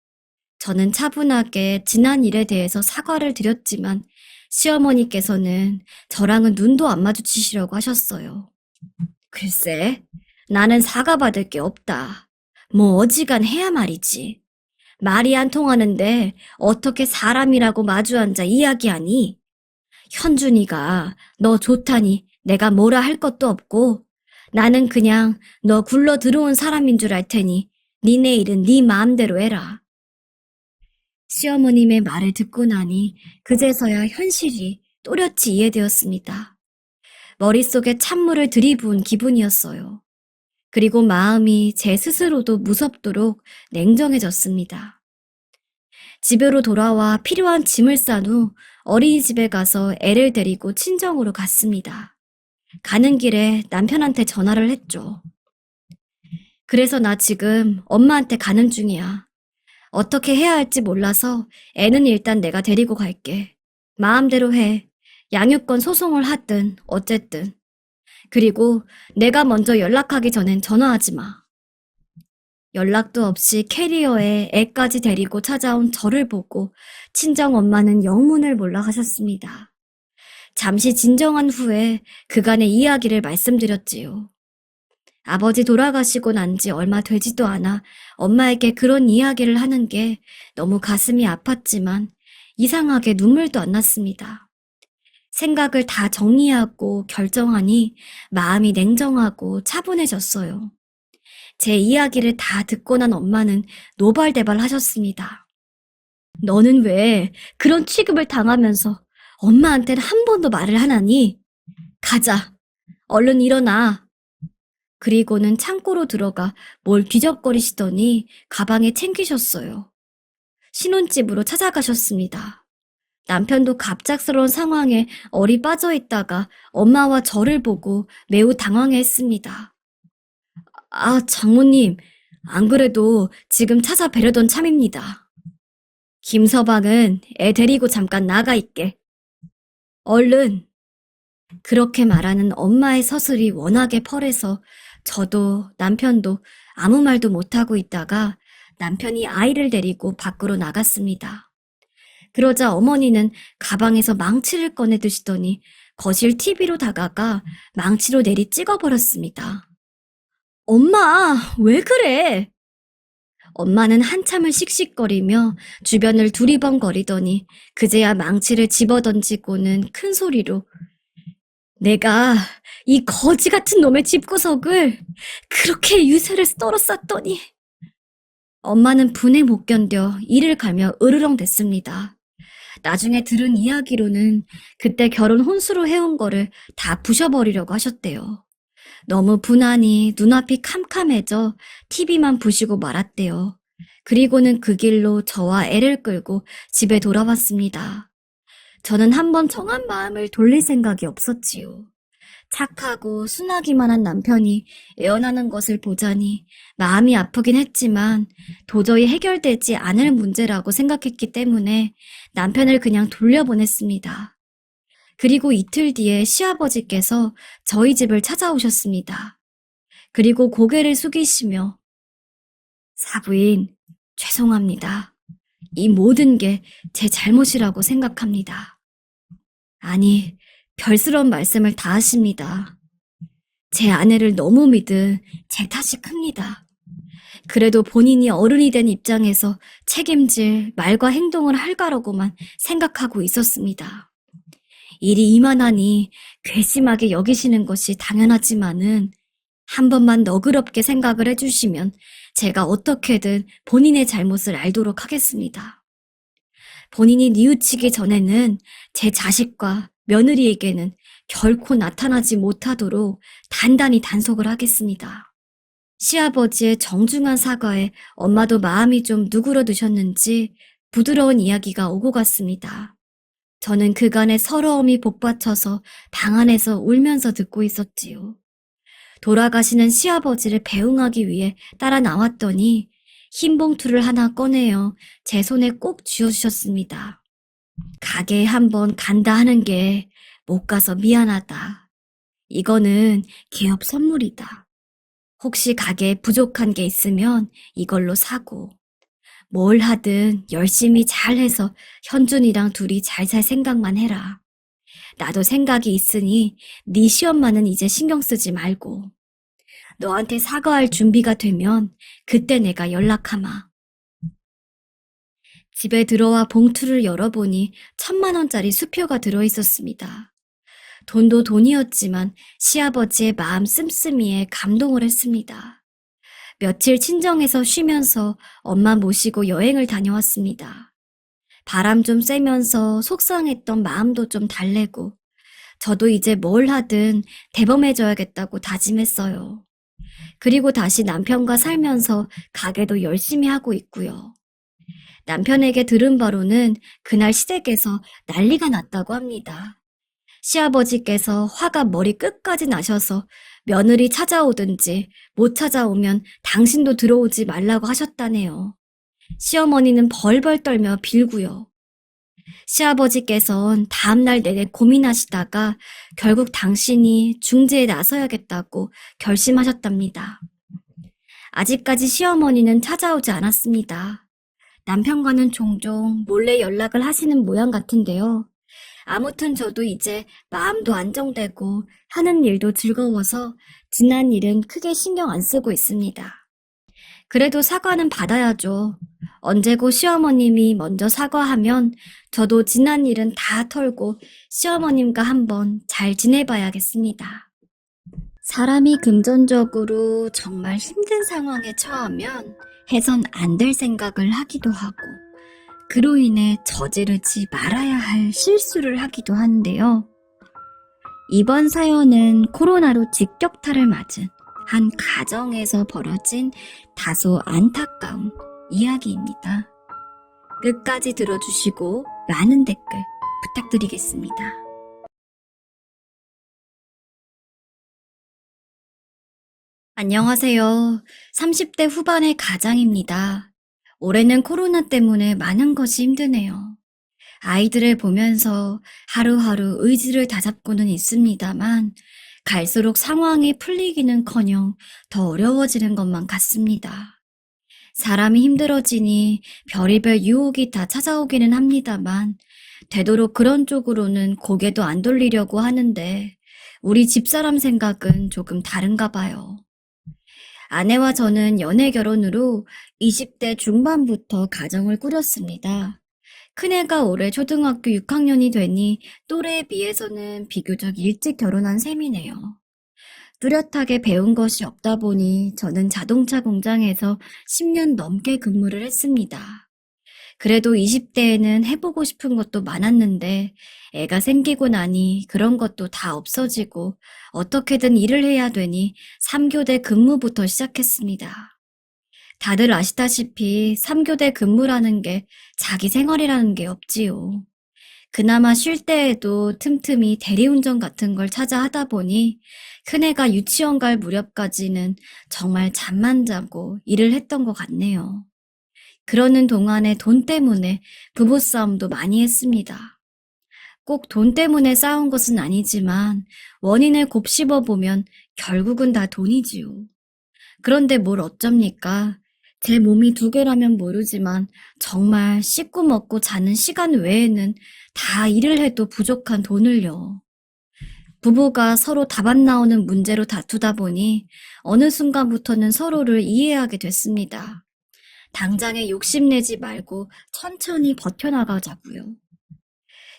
S1: 저는 차분하게 지난 일에 대해서 사과를 드렸지만 시어머니께서는 저랑은 눈도 안 마주치시려고 하셨어요. 글쎄, 나는 사과받을 게 없다. 뭐 어지간해야 말이지. 말이 안 통하는데 어떻게 사람이라고 마주 앉아 이야기하니? 현준이가 너 좋다니 내가 뭐라 할 것도 없고 나는 그냥 너 굴러 들어온 사람인 줄 알 테니 니네 일은 네 마음대로 해라. 시어머님의 말을 듣고 나니 그제서야 현실이 또렷이 이해되었습니다. 머릿속에 찬물을 들이부은 기분이었어요. 그리고 마음이 제 스스로도 무섭도록 냉정해졌습니다. 집으로 돌아와 필요한 짐을 싼 후 어린이집에 가서 애를 데리고 친정으로 갔습니다. 가는 길에 남편한테 전화를 했죠. 그래서 나 지금 엄마한테 가는 중이야. 어떻게 해야 할지 몰라서 애는 일단 내가 데리고 갈게. 마음대로 해. 양육권 소송을 하든 어쨌든. 그리고 내가 먼저 연락하기 전엔 전화하지 마. 연락도 없이 캐리어에 애까지 데리고 찾아온 저를 보고 친정엄마는 영문을 몰라 하셨습니다. 잠시 진정한 후에 그간의 이야기를 말씀드렸지요. 아버지 돌아가시고 난 지 얼마 되지도 않아 엄마에게 그런 이야기를 하는 게 너무 가슴이 아팠지만 이상하게 눈물도 안 났습니다. 생각을 다 정리하고 결정하니 마음이 냉정하고 차분해졌어요. 제 이야기를 다 듣고 난 엄마는 노발대발 하셨습니다. 너는 왜 그런 취급을 당하면서 엄마한테는 한 번도 말을 안 하니? 가자. 얼른 일어나. 그리고는 창고로 들어가 뭘 뒤적거리시더니 가방에 챙기셨어요. 신혼집으로 찾아가셨습니다. 남편도 갑작스러운 상황에 얼이 빠져 있다가 엄마와 저를 보고 매우 당황해했습니다. 아, 장모님, 안 그래도 지금 찾아뵈려던 참입니다. 김서방은 애 데리고 잠깐 나가 있게. 얼른. 그렇게 말하는 엄마의 서슬이 워낙에 펄해서 저도 남편도 아무 말도 못하고 있다가 남편이 아이를 데리고 밖으로 나갔습니다. 그러자 어머니는 가방에서 망치를 꺼내 드시더니 거실 TV로 다가가 망치로 내리 찍어버렸습니다. 엄마, 왜 그래? 엄마는 한참을 씩씩거리며 주변을 두리번거리더니 그제야 망치를 집어던지고는 큰 소리로 내가 이 거지 같은 놈의 집구석을 그렇게 유세를 썰어 쌌더니 엄마는 분에 못 견뎌 이를 갈며 으르렁 댔습니다. 나중에 들은 이야기로는 그때 결혼 혼수로 해온 거를 다 부셔버리려고 하셨대요. 너무 분하니 눈앞이 캄캄해져 TV만 부시고 말았대요. 그리고는 그 길로 저와 애를 끌고 집에 돌아왔습니다. 저는 한번 정한 마음을 돌릴 생각이 없었지요. 착하고 순하기만 한 남편이 애원하는 것을 보자니 마음이 아프긴 했지만 도저히 해결되지 않을 문제라고 생각했기 때문에 남편을 그냥 돌려보냈습니다. 그리고 이틀 뒤에 시아버지께서 저희 집을 찾아오셨습니다. 그리고 고개를 숙이시며 사부인, 죄송합니다. 이 모든 게 제 잘못이라고 생각합니다. 아니, 별스러운 말씀을 다 하십니다. 제 아내를 너무 믿은 제 탓이 큽니다. 그래도 본인이 어른이 된 입장에서 책임질 말과 행동을 할 거라고만 생각하고 있었습니다. 일이 이만하니 괘씸하게 여기시는 것이 당연하지만은 한 번만 너그럽게 생각을 해주시면 제가 어떻게든 본인의 잘못을 알도록 하겠습니다. 본인이 뉘우치기 전에는 제 자식과 며느리에게는 결코 나타나지 못하도록 단단히 단속을 하겠습니다. 시아버지의 정중한 사과에 엄마도 마음이 좀 누그러드셨는지 부드러운 이야기가 오고 갔습니다. 저는 그간의 서러움이 복받쳐서 방 안에서 울면서 듣고 있었지요. 돌아가시는 시아버지를 배웅하기 위해 따라 나왔더니 흰 봉투를 하나 꺼내어 제 손에 꼭 쥐어주셨습니다. 가게에 한번 간다 하는 게 못 가서 미안하다. 이거는 개업 선물이다. 혹시 가게에 부족한 게 있으면 이걸로 사고 뭘 하든 열심히 잘해서 현준이랑 둘이 잘 살 생각만 해라. 나도 생각이 있으니 네 시엄마는 이제 신경 쓰지 말고 너한테 사과할 준비가 되면 그때 내가 연락하마. 집에 들어와 봉투를 열어보니 1,000만 원짜리 수표가 들어있었습니다. 돈도 돈이었지만 시아버지의 마음 씀씀이에 감동을 했습니다. 며칠 친정에서 쉬면서 엄마 모시고 여행을 다녀왔습니다. 바람 좀 쐬면서 속상했던 마음도 좀 달래고 저도 이제 뭘 하든 대범해져야겠다고 다짐했어요. 그리고 다시 남편과 살면서 가게도 열심히 하고 있고요. 남편에게 들은 바로는 그날 시댁에서 난리가 났다고 합니다. 시아버지께서 화가 머리 끝까지 나셔서 며느리 찾아오든지 못 찾아오면 당신도 들어오지 말라고 하셨다네요. 시어머니는 벌벌 떨며 빌고요. 시아버지께선 다음날 내내 고민하시다가 결국 당신이 중재에 나서야겠다고 결심하셨답니다. 아직까지 시어머니는 찾아오지 않았습니다. 남편과는 종종 몰래 연락을 하시는 모양 같은데요. 아무튼 저도 이제 마음도 안정되고 하는 일도 즐거워서 지난 일은 크게 신경 안 쓰고 있습니다. 그래도 사과는 받아야죠. 언제고 시어머님이 먼저 사과하면 저도 지난 일은 다 털고 시어머님과 한번 잘 지내봐야겠습니다. 사람이 금전적으로 정말 힘든 상황에 처하면 해선 안 될 생각을 하기도 하고 그로 인해 저지르지 말아야 할 실수를 하기도 하는데요. 이번 사연은 코로나로 직격탄을 맞은 한 가정에서 벌어진 다소 안타까운 이야기입니다. 끝까지 들어주시고 많은 댓글 부탁드리겠습니다. 안녕하세요. 30대 후반의 가장입니다. 올해는 코로나 때문에 많은 것이 힘드네요. 아이들을 보면서 하루하루 의지를 다잡고는 있습니다만 갈수록 상황이 풀리기는커녕 더 어려워지는 것만 같습니다. 사람이 힘들어지니 별의별 유혹이 다 찾아오기는 합니다만 되도록 그런 쪽으로는 고개도 안 돌리려고 하는데 우리 집사람 생각은 조금 다른가 봐요. 아내와 저는 연애 결혼으로 20대 중반부터 가정을 꾸렸습니다. 큰애가 올해 초등학교 6학년이 되니 또래에 비해서는 비교적 일찍 결혼한 셈이네요. 뚜렷하게 배운 것이 없다 보니 저는 자동차 공장에서 10년 넘게 근무를 했습니다. 그래도 20대에는 해보고 싶은 것도 많았는데 애가 생기고 나니 그런 것도 다 없어지고 어떻게든 일을 해야 되니 3교대 근무부터 시작했습니다. 다들 아시다시피 3교대 근무라는 게 자기 생활이라는 게 없지요. 그나마 쉴 때에도 틈틈이 대리운전 같은 걸 찾아 하다 보니 큰애가 유치원 갈 무렵까지는 정말 잠만 자고 일을 했던 것 같네요. 그러는 동안에 돈 때문에 부부싸움도 많이 했습니다. 꼭 돈 때문에 싸운 것은 아니지만 원인을 곱씹어 보면 결국은 다 돈이지요. 그런데 뭘 어쩝니까? 제 몸이 2개라면 모르지만 정말 씻고 먹고 자는 시간 외에는 다 일을 해도 부족한 돈을요. 부부가 서로 답 안 나오는 문제로 다투다 보니 어느 순간부터는 서로를 이해하게 됐습니다. 당장에 욕심내지 말고 천천히 버텨나가자고요.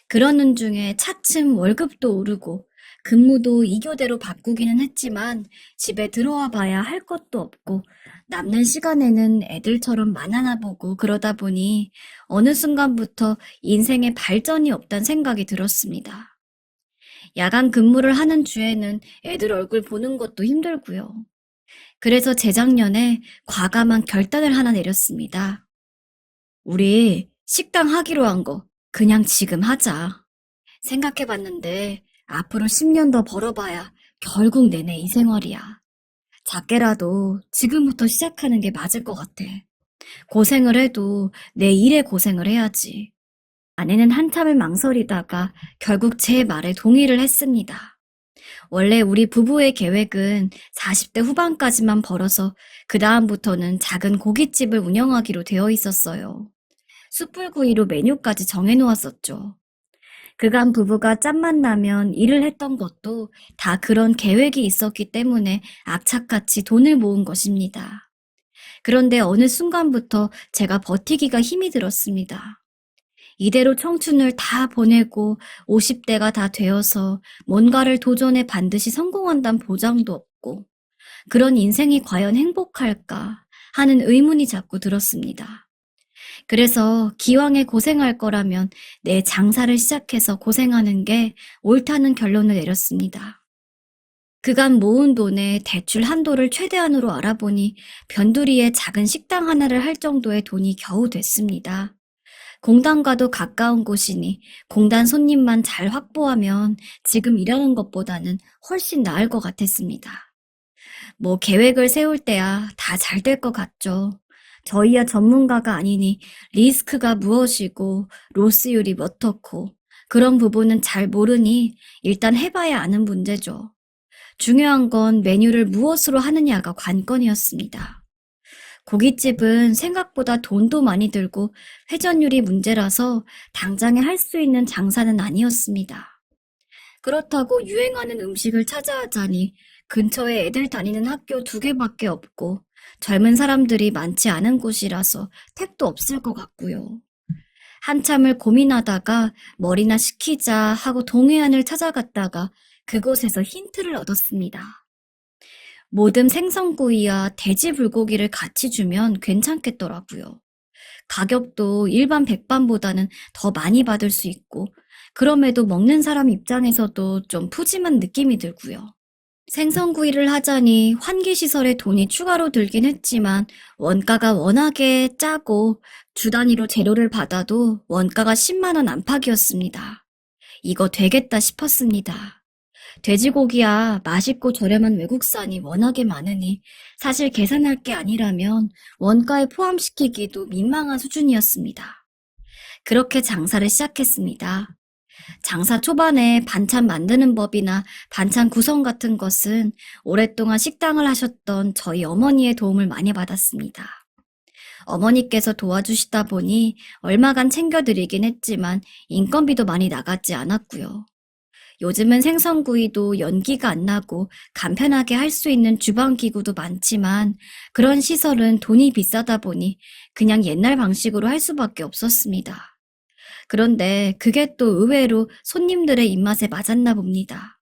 S1: 그러는 중에 차츰 월급도 오르고 근무도 2교대로 바꾸기는 했지만 집에 들어와 봐야 할 것도 없고 남는 시간에는 애들처럼 만화나 보고 그러다 보니 어느 순간부터 인생에 발전이 없단 생각이 들었습니다. 야간 근무를 하는 주에는 애들 얼굴 보는 것도 힘들고요. 그래서 재작년에 과감한 결단을 하나 내렸습니다. 우리 식당 하기로 한 거 그냥 지금 하자. 생각해봤는데 앞으로 10년 더 벌어봐야 결국 내내 이 생활이야. 작게라도 지금부터 시작하는 게 맞을 것 같아. 고생을 해도 내 일에 고생을 해야지. 아내는 한참을 망설이다가 결국 제 말에 동의를 했습니다. 원래 우리 부부의 계획은 40대 후반까지만 벌어서 그 다음부터는 작은 고깃집을 운영하기로 되어 있었어요. 숯불구이로 메뉴까지 정해놓았었죠. 그간 부부가 짬만 나면 일을 했던 것도 다 그런 계획이 있었기 때문에 악착같이 돈을 모은 것입니다. 그런데 어느 순간부터 제가 버티기가 힘이 들었습니다. 이대로 청춘을 다 보내고 50대가 다 되어서 뭔가를 도전해 반드시 성공한다는 보장도 없고 그런 인생이 과연 행복할까 하는 의문이 자꾸 들었습니다. 그래서 기왕에 고생할 거라면 내 장사를 시작해서 고생하는 게 옳다는 결론을 내렸습니다. 그간 모은 돈의 대출 한도를 최대한으로 알아보니 변두리에 작은 식당 하나를 할 정도의 돈이 겨우 됐습니다. 공단과도 가까운 곳이니 공단 손님만 잘 확보하면 지금 일하는 것보다는 훨씬 나을 것 같았습니다. 뭐 계획을 세울 때야 다 잘 될 것 같죠. 저희야 전문가가 아니니 리스크가 무엇이고 로스율이 어떻고 그런 부분은 잘 모르니 일단 해봐야 아는 문제죠. 중요한 건 메뉴를 무엇으로 하느냐가 관건이었습니다. 고깃집은 생각보다 돈도 많이 들고 회전율이 문제라서 당장에 할 수 있는 장사는 아니었습니다. 그렇다고 유행하는 음식을 찾아 하자니 근처에 애들 다니는 학교 2개밖에 없고 젊은 사람들이 많지 않은 곳이라서 택도 없을 것 같고요. 한참을 고민하다가 머리나 식히자 하고 동해안을 찾아갔다가 그곳에서 힌트를 얻었습니다. 모듬 생선구이와 돼지 불고기를 같이 주면 괜찮겠더라고요. 가격도 일반 백반보다는 더 많이 받을 수 있고 그럼에도 먹는 사람 입장에서도 좀 푸짐한 느낌이 들고요. 생선구이를 하자니 환기시설에 돈이 추가로 들긴 했지만 원가가 워낙에 짜고 주 단위로 재료를 받아도 원가가 10만 원 안팎이었습니다. 이거 되겠다 싶었습니다. 돼지고기야 맛있고 저렴한 외국산이 워낙에 많으니 사실 계산할 게 아니라면 원가에 포함시키기도 민망한 수준이었습니다. 그렇게 장사를 시작했습니다. 장사 초반에 반찬 만드는 법이나 반찬 구성 같은 것은 오랫동안 식당을 하셨던 저희 어머니의 도움을 많이 받았습니다. 어머니께서 도와주시다 보니 얼마간 챙겨드리긴 했지만 인건비도 많이 나가지 않았고요. 요즘은 생선구이도 연기가 안 나고 간편하게 할 수 있는 주방기구도 많지만 그런 시설은 돈이 비싸다 보니 그냥 옛날 방식으로 할 수밖에 없었습니다. 그런데 그게 또 의외로 손님들의 입맛에 맞았나 봅니다.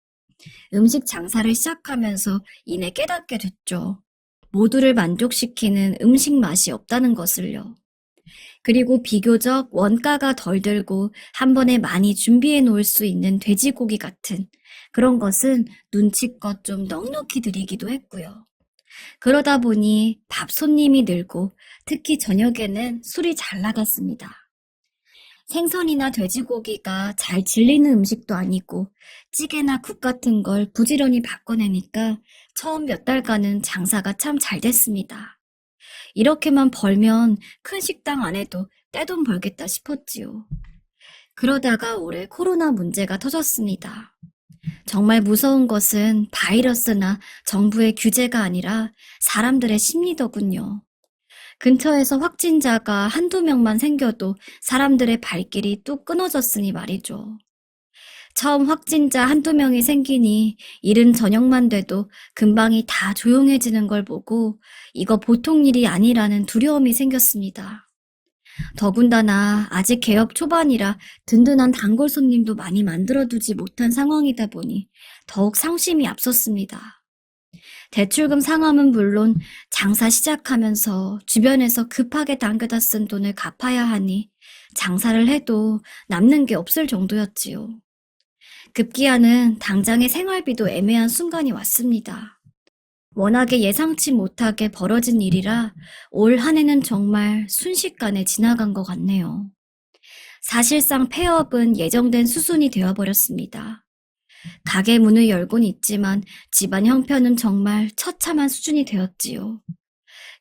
S1: 음식 장사를 시작하면서 이내 깨닫게 됐죠. 모두를 만족시키는 음식 맛이 없다는 것을요. 그리고 비교적 원가가 덜 들고 한 번에 많이 준비해 놓을 수 있는 돼지고기 같은 그런 것은 눈치껏 좀 넉넉히 드리기도 했고요. 그러다 보니 밥 손님이 늘고 특히 저녁에는 술이 잘 나갔습니다. 생선이나 돼지고기가 잘 질리는 음식도 아니고 찌개나 국 같은 걸 부지런히 바꿔내니까 처음 몇 달간은 장사가 참 잘 됐습니다. 이렇게만 벌면 큰 식당 안 해도 떼돈 벌겠다 싶었지요. 그러다가 올해 코로나 문제가 터졌습니다. 정말 무서운 것은 바이러스나 정부의 규제가 아니라 사람들의 심리더군요. 근처에서 확진자가 한두 명만 생겨도 사람들의 발길이 뚝 끊어졌으니 말이죠. 처음 확진자 한두 명이 생기니 이른 저녁만 돼도 금방이 다 조용해지는 걸 보고 이거 보통 일이 아니라는 두려움이 생겼습니다. 더군다나 아직 개업 초반이라 든든한 단골 손님도 많이 만들어두지 못한 상황이다 보니 더욱 상심이 앞섰습니다. 대출금 상환은 물론 장사 시작하면서 주변에서 급하게 당겨다 쓴 돈을 갚아야 하니 장사를 해도 남는 게 없을 정도였지요. 급기야는 당장의 생활비도 애매한 순간이 왔습니다. 워낙에 예상치 못하게 벌어진 일이라 올 한 해는 정말 순식간에 지나간 것 같네요. 사실상 폐업은 예정된 수순이 되어버렸습니다. 가게 문을 열곤 있지만 집안 형편은 정말 처참한 수준이 되었지요.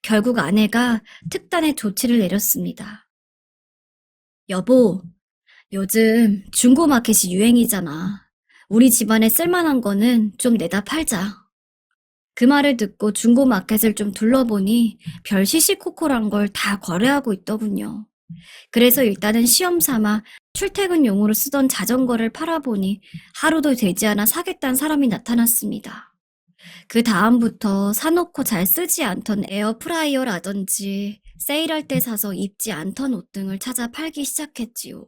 S1: 결국 아내가 특단의 조치를 내렸습니다. 여보, 요즘 중고마켓이 유행이잖아. 우리 집안에 쓸만한 거는 좀 내다 팔자. 그 말을 듣고 중고마켓을 좀 둘러보니 별 시시콜콜한 걸 다 거래하고 있더군요. 그래서 일단은 시험 삼아 출퇴근용으로 쓰던 자전거를 팔아보니 하루도 되지 않아 사겠다는 사람이 나타났습니다. 그 다음부터 사놓고 잘 쓰지 않던 에어프라이어라든지 세일할 때 사서 입지 않던 옷 등을 찾아 팔기 시작했지요.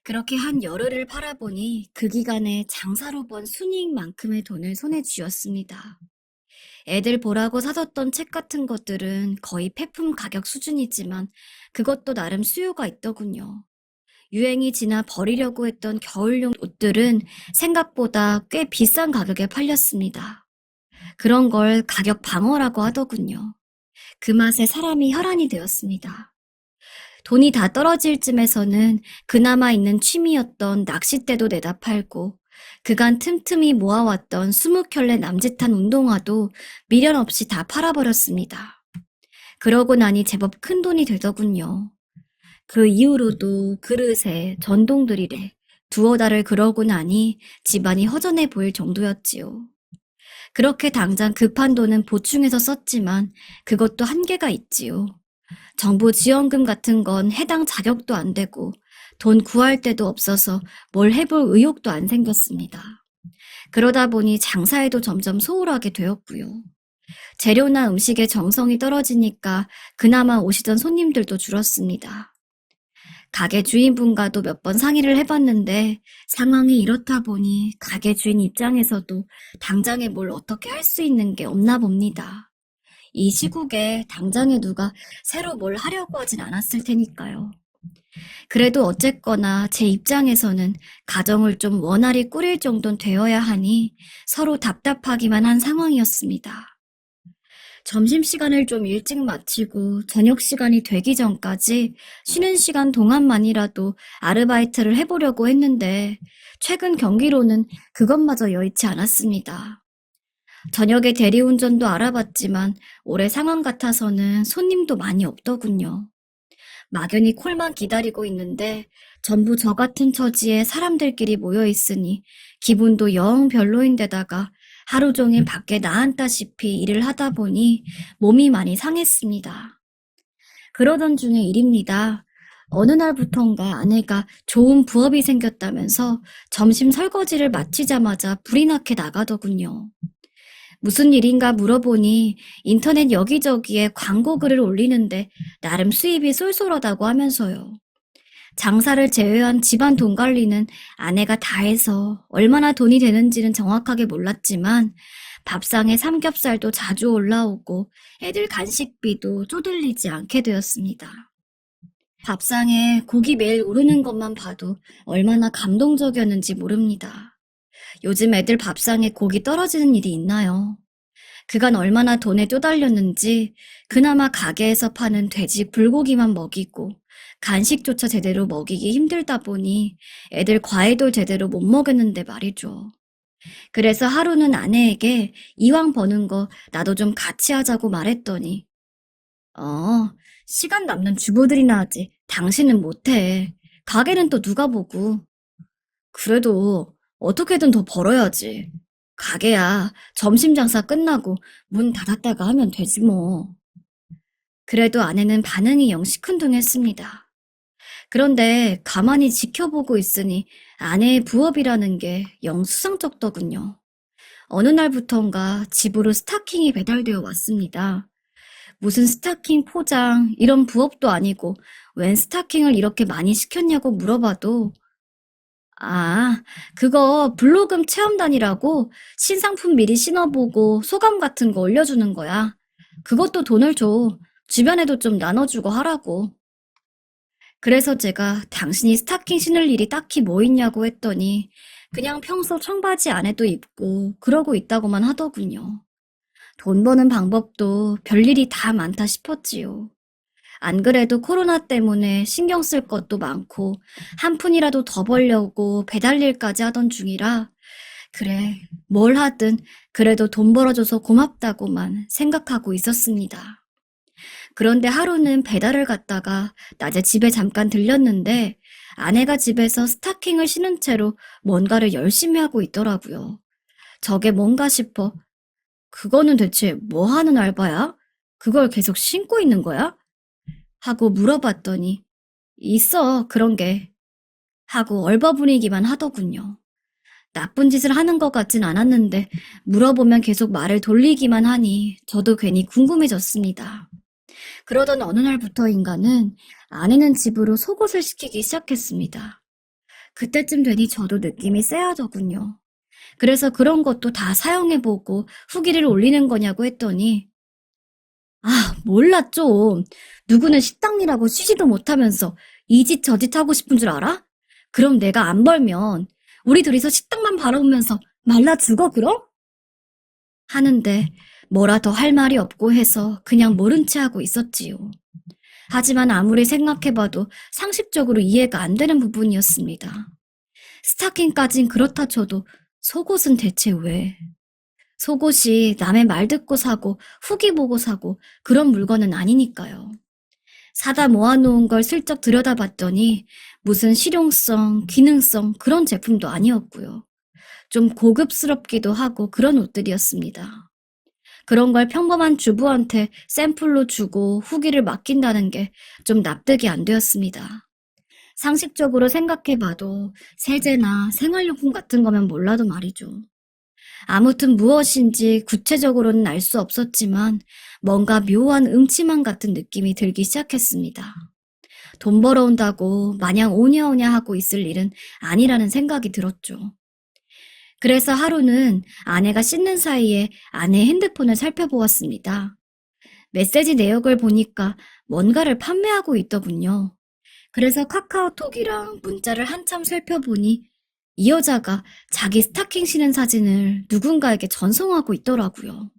S1: 그렇게 한 열흘을 팔아보니 그 기간에 장사로 번 순이익만큼의 돈을 손에 쥐었습니다. 애들 보라고 사뒀던 책 같은 것들은 거의 폐품 가격 수준이지만 그것도 나름 수요가 있더군요. 유행이 지나 버리려고 했던 겨울용 옷들은 생각보다 꽤 비싼 가격에 팔렸습니다. 그런 걸 가격 방어라고 하더군요. 그 맛에 사람이 혈안이 되었습니다. 돈이 다 떨어질 쯤에서는 그나마 있는 취미였던 낚싯대도 내다 팔고 그간 틈틈이 모아왔던 20켤레 남짓한 운동화도 미련 없이 다 팔아버렸습니다. 그러고 나니 제법 큰 돈이 되더군요. 그 이후로도 그릇에 전동드릴에 두어 달을 그러고 나니 집안이 허전해 보일 정도였지요. 그렇게 당장 급한 돈은 보충해서 썼지만 그것도 한계가 있지요. 정부 지원금 같은 건 해당 자격도 안 되고 돈 구할 데도 없어서 뭘 해볼 의욕도 안 생겼습니다. 그러다 보니 장사에도 점점 소홀하게 되었고요. 재료나 음식의 정성이 떨어지니까 그나마 오시던 손님들도 줄었습니다. 가게 주인분과도 몇 번 상의를 해봤는데 상황이 이렇다 보니 가게 주인 입장에서도 당장에 뭘 어떻게 할 수 있는 게 없나 봅니다. 이 시국에 당장에 누가 새로 뭘 하려고 하진 않았을 테니까요. 그래도 어쨌거나 제 입장에서는 가정을 좀 원활히 꾸릴 정도는 되어야 하니 서로 답답하기만 한 상황이었습니다. 점심시간을 좀 일찍 마치고 저녁 시간이 되기 전까지 쉬는 시간 동안만이라도 아르바이트를 해보려고 했는데 최근 경기로는 그것마저 여의치 않았습니다. 저녁에 대리운전도 알아봤지만 올해 상황 같아서는 손님도 많이 없더군요. 막연히 콜만 기다리고 있는데 전부 저 같은 처지에 사람들끼리 모여 있으니 기분도 영 별로인데다가 하루 종일 밖에 나앉다시피 일을 하다 보니 몸이 많이 상했습니다. 그러던 중에 일입니다. 어느 날부턴가 아내가 좋은 부업이 생겼다면서 점심 설거지를 마치자마자 불이 나게 나가더군요. 무슨 일인가 물어보니 인터넷 여기저기에 광고 글을 올리는데 나름 수입이 쏠쏠하다고 하면서요. 장사를 제외한 집안 돈 관리는 아내가 다 해서 얼마나 돈이 되는지는 정확하게 몰랐지만 밥상에 삼겹살도 자주 올라오고 애들 간식비도 쪼들리지 않게 되었습니다. 밥상에 고기 매일 오르는 것만 봐도 얼마나 감동적이었는지 모릅니다. 요즘 애들 밥상에 고기 떨어지는 일이 있나요? 그간 얼마나 돈에 쪼달렸는지 그나마 가게에서 파는 돼지 불고기만 먹이고 간식조차 제대로 먹이기 힘들다 보니 애들 과일도 제대로 못 먹였는데 말이죠. 그래서 하루는 아내에게 이왕 버는 거 나도 좀 같이 하자고 말했더니 시간 남는 주부들이나 하지 당신은 못해. 가게는 또 누가 보고. 그래도 어떻게든 더 벌어야지. 가게야 점심 장사 끝나고 문 닫았다가 하면 되지 뭐. 그래도 아내는 반응이 영 시큰둥했습니다. 그런데 가만히 지켜보고 있으니 아내의 부업이라는 게 영 수상쩍더군요. 어느 날부턴가 집으로 스타킹이 배달되어 왔습니다. 무슨 스타킹 포장 이런 부업도 아니고 웬 스타킹을 이렇게 많이 시켰냐고 물어봐도 그거 블로금 체험단이라고 신상품 미리 신어보고 소감 같은 거 올려주는 거야. 그것도 돈을 줘. 주변에도 좀 나눠주고 하라고. 그래서 제가 당신이 스타킹 신을 일이 딱히 뭐 있냐고 했더니 그냥 평소 청바지 안에도 입고 그러고 있다고만 하더군요. 돈 버는 방법도 별일이 다 많다 싶었지요. 안 그래도 코로나 때문에 신경 쓸 것도 많고 한 푼이라도 더 벌려고 배달일까지 하던 중이라 그래, 뭘 하든 그래도 돈 벌어줘서 고맙다고만 생각하고 있었습니다. 그런데 하루는 배달을 갔다가 낮에 집에 잠깐 들렸는데 아내가 집에서 스타킹을 신은 채로 뭔가를 열심히 하고 있더라고요. 저게 뭔가 싶어 그거는 대체 뭐 하는 알바야? 그걸 계속 신고 있는 거야? 하고 물어봤더니 있어 그런 게 하고 얼버무리기만 하더군요. 나쁜 짓을 하는 것 같진 않았는데 물어보면 계속 말을 돌리기만 하니 저도 괜히 궁금해졌습니다. 그러던 어느 날부터인가는 아내는 집으로 속옷을 시키기 시작했습니다. 그때쯤 되니 저도 느낌이 쎄하더군요. 그래서 그런 것도 다 사용해보고 후기를 올리는 거냐고 했더니 몰라 좀. 누구는 식당이라고 쉬지도 못하면서 이 짓 저 짓 하고 싶은 줄 알아? 그럼 내가 안 벌면 우리 둘이서 식당만 바라보면서 말라 죽어 그럼? 하는데 뭐라 더 할 말이 없고 해서 그냥 모른 채 하고 있었지요. 하지만 아무리 생각해봐도 상식적으로 이해가 안 되는 부분이었습니다. 스타킹까진 그렇다 쳐도 속옷은 대체 왜? 속옷이 남의 말 듣고 사고 후기 보고 사고 그런 물건은 아니니까요. 사다 모아놓은 걸 슬쩍 들여다봤더니 무슨 실용성, 기능성 그런 제품도 아니었고요. 좀 고급스럽기도 하고 그런 옷들이었습니다. 그런 걸 평범한 주부한테 샘플로 주고 후기를 맡긴다는 게 좀 납득이 안 되었습니다. 상식적으로 생각해봐도 세제나 생활용품 같은 거면 몰라도 말이죠. 아무튼 무엇인지 구체적으로는 알 수 없었지만 뭔가 묘한 음침함 같은 느낌이 들기 시작했습니다. 돈 벌어온다고 마냥 오냐오냐 하고 있을 일은 아니라는 생각이 들었죠. 그래서 하루는 아내가 씻는 사이에 아내의 핸드폰을 살펴보았습니다. 메시지 내역을 보니까 뭔가를 판매하고 있더군요. 그래서 카카오톡이랑 문자를 한참 살펴보니 이 여자가 자기 스타킹 신은 사진을 누군가에게 전송하고 있더라고요.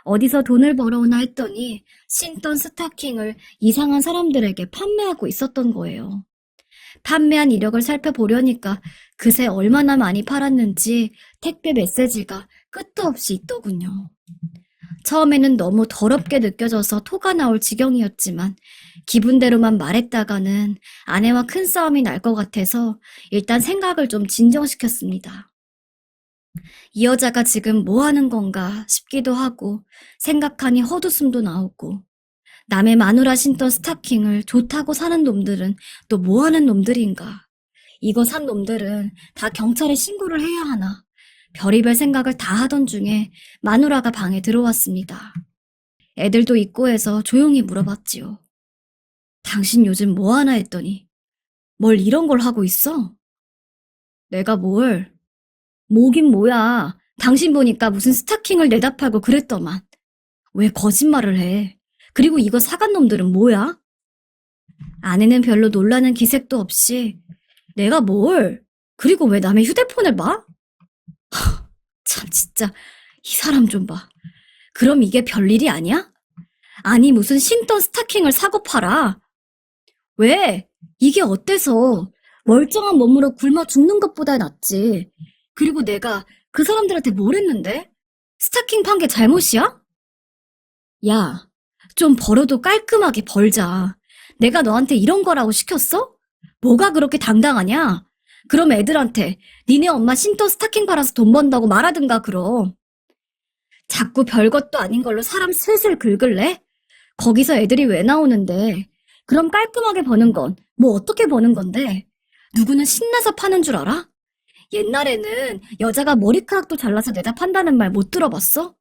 S1: 어디서 돈을 벌어오나 했더니 신던 스타킹을 이상한 사람들에게 판매하고 있었던 거예요. 판매한 이력을 살펴보려니까 그새 얼마나 많이 팔았는지 택배 메시지가 끝도 없이 있더군요. 처음에는 너무 더럽게 느껴져서 토가 나올 지경이었지만 기분대로만 말했다가는 아내와 큰 싸움이 날 것 같아서 일단 생각을 좀 진정시켰습니다. 이 여자가 지금 뭐 하는 건가 싶기도 하고 생각하니 헛웃음도 나오고 남의 마누라 신던 스타킹을 좋다고 사는 놈들은 또 뭐 하는 놈들인가. 이거 산 놈들은 다 경찰에 신고를 해야 하나. 별의별 생각을 다 하던 중에 마누라가 방에 들어왔습니다. 애들도 있고 해서 조용히 물어봤지요. 당신 요즘 뭐 하나 했더니 뭘 이런 걸 하고 있어? 내가 뭘? 뭐긴 뭐야. 당신 보니까 무슨 스타킹을 내다 팔고 그랬더만. 왜 거짓말을 해? 그리고 이거 사간 놈들은 뭐야? 아내는 별로 놀라는 기색도 없이 내가 뭘? 그리고 왜 남의 휴대폰을 봐? 참 진짜 이 사람 좀 봐. 그럼 이게 별일이 아니야? 아니 무슨 신던 스타킹을 사고 팔아. 왜? 이게 어때서? 멀쩡한 몸으로 굶어 죽는 것보다 낫지. 그리고 내가 그 사람들한테 뭘 했는데? 스타킹 판 게 잘못이야? 야, 좀 벌어도 깔끔하게 벌자. 내가 너한테 이런 거라고 시켰어? 뭐가 그렇게 당당하냐? 그럼 애들한테 니네 엄마 신던 스타킹 팔아서 돈 번다고 말하든가 그럼. 자꾸 별것도 아닌 걸로 사람 슬슬 긁을래? 거기서 애들이 왜 나오는데? 그럼 깔끔하게 버는 건 뭐 어떻게 버는 건데? 누구는 신나서 파는 줄 알아? 옛날에는 여자가 머리카락도 잘라서 내다 판다는 말 못 들어봤어?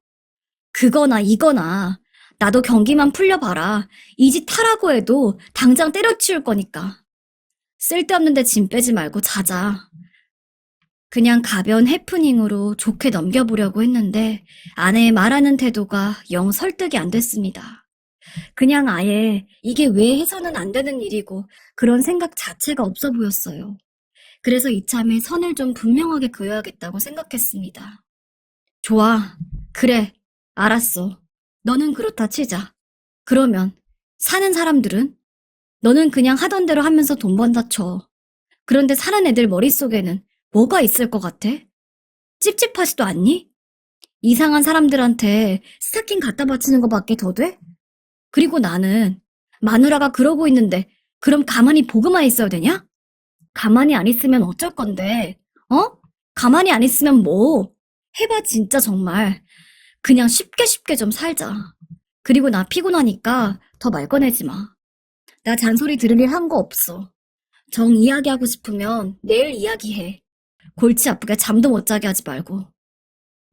S1: 그거나 이거나 나도 경기만 풀려봐라. 이 짓 하라고 해도 당장 때려치울 거니까. 쓸데없는데 짐 빼지 말고 자자. 그냥 가벼운 해프닝으로 좋게 넘겨보려고 했는데 아내의 말하는 태도가 영 설득이 안 됐습니다. 그냥 아예 이게 왜 해서는 안 되는 일이고 그런 생각 자체가 없어 보였어요. 그래서 이참에 선을 좀 분명하게 그어야겠다고 생각했습니다. 좋아. 그래. 알았어. 너는 그렇다 치자. 그러면 사는 사람들은? 너는 그냥 하던 대로 하면서 돈 번다 쳐. 그런데 사는 애들 머릿속에는 뭐가 있을 것 같아? 찝찝하지도 않니? 이상한 사람들한테 스타킹 갖다 바치는 것밖에 더 돼? 그리고 나는 마누라가 그러고 있는데 그럼 가만히 보고만 있어야 되냐? 가만히 안 있으면 어쩔 건데? 어? 가만히 안 있으면 뭐? 해봐 진짜 정말. 그냥 쉽게 쉽게 좀 살자. 그리고 나 피곤하니까 더 말 꺼내지 마. 나 잔소리 들을 일 한 거 없어. 정 이야기하고 싶으면 내일 이야기해. 골치 아프게 잠도 못 자게 하지 말고.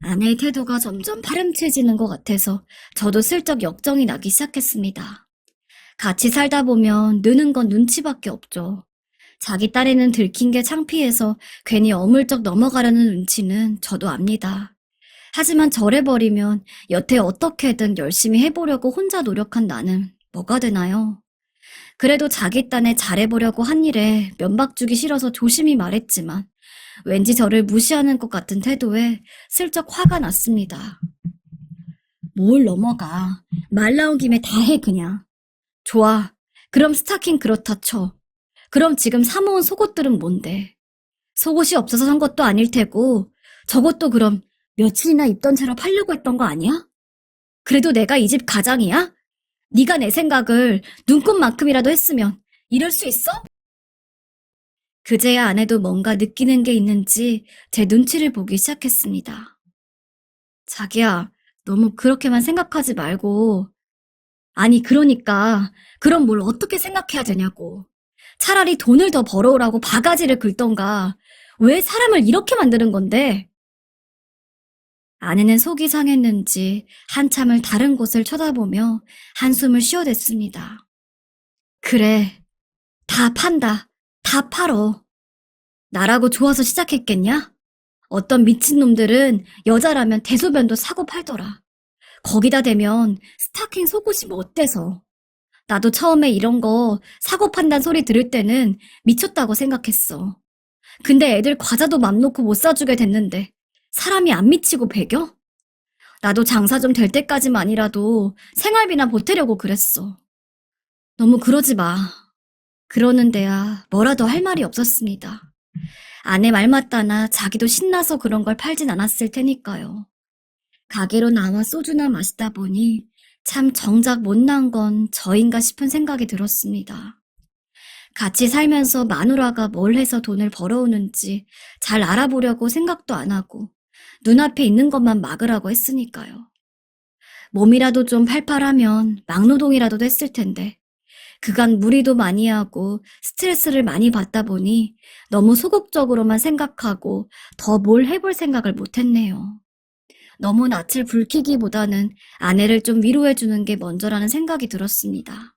S1: 아내의 태도가 점점 파렴치해지는 것 같아서 저도 슬쩍 역정이 나기 시작했습니다. 같이 살다 보면 느는 건 눈치밖에 없죠. 자기 딸에는 들킨 게 창피해서 괜히 어물쩍 넘어가려는 눈치는 저도 압니다. 하지만 저래버리면 여태 어떻게든 열심히 해보려고 혼자 노력한 나는 뭐가 되나요? 그래도 자기 딴에 잘해보려고 한 일에 면박 주기 싫어서 조심히 말했지만 왠지 저를 무시하는 것 같은 태도에 슬쩍 화가 났습니다. 뭘 넘어가. 말 나온 김에 다 해, 그냥. 좋아. 그럼 스타킹 그렇다 쳐. 그럼 지금 사모은 속옷들은 뭔데? 속옷이 없어서 산 것도 아닐 테고, 저것도 그럼 며칠이나 입던 채로 팔려고 했던 거 아니야? 그래도 내가 이 집 가장이야? 네가 내 생각을 눈꽃만큼이라도 했으면 이럴 수 있어? 그제야 아내도 뭔가 느끼는 게 있는지 제 눈치를 보기 시작했습니다. 자기야, 너무 그렇게만 생각하지 말고. 아니, 그러니까 그럼 뭘 어떻게 생각해야 되냐고. 차라리 돈을 더 벌어오라고 바가지를 긁던가. 왜 사람을 이렇게 만드는 건데? 아내는 속이 상했는지 한참을 다른 곳을 쳐다보며 한숨을 쉬어댔습니다. 그래, 다 판다. 다 팔어. 나라고 좋아서 시작했겠냐? 어떤 미친놈들은 여자라면 대소변도 사고 팔더라. 거기다 대면 스타킹 속옷이 뭐 어때서. 나도 처음에 이런 거 사고 판단 소리 들을 때는 미쳤다고 생각했어. 근데 애들 과자도 맘 놓고 못 사주게 됐는데 사람이 안 미치고 배겨? 나도 장사 좀 될 때까지만이라도 생활비나 보태려고 그랬어. 너무 그러지 마. 그러는 데야 뭐라도 할 말이 없었습니다. 아내 말 맞다나 자기도 신나서 그런 걸 팔진 않았을 테니까요. 가게로 나와 소주나 마시다 보니 참 정작 못난 건 저인가 싶은 생각이 들었습니다. 같이 살면서 마누라가 뭘 해서 돈을 벌어오는지 잘 알아보려고 생각도 안 하고 눈앞에 있는 것만 막으라고 했으니까요. 몸이라도 좀 팔팔하면 막노동이라도 됐을 텐데 그간 무리도 많이 하고 스트레스를 많이 받다 보니 너무 소극적으로만 생각하고 더 뭘 해볼 생각을 못했네요. 너무 낯을 붉히기보다는 아내를 좀 위로해주는 게 먼저라는 생각이 들었습니다.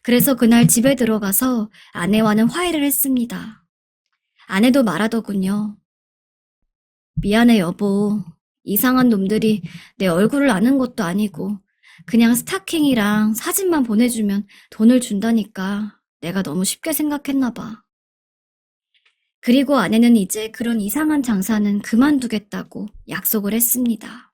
S1: 그래서 그날 집에 들어가서 아내와는 화해를 했습니다. 아내도 말하더군요. 미안해 여보. 이상한 놈들이 내 얼굴을 아는 것도 아니고 그냥 스타킹이랑 사진만 보내주면 돈을 준다니까 내가 너무 쉽게 생각했나 봐. 그리고 아내는 이제 그런 이상한 장사는 그만두겠다고 약속을 했습니다.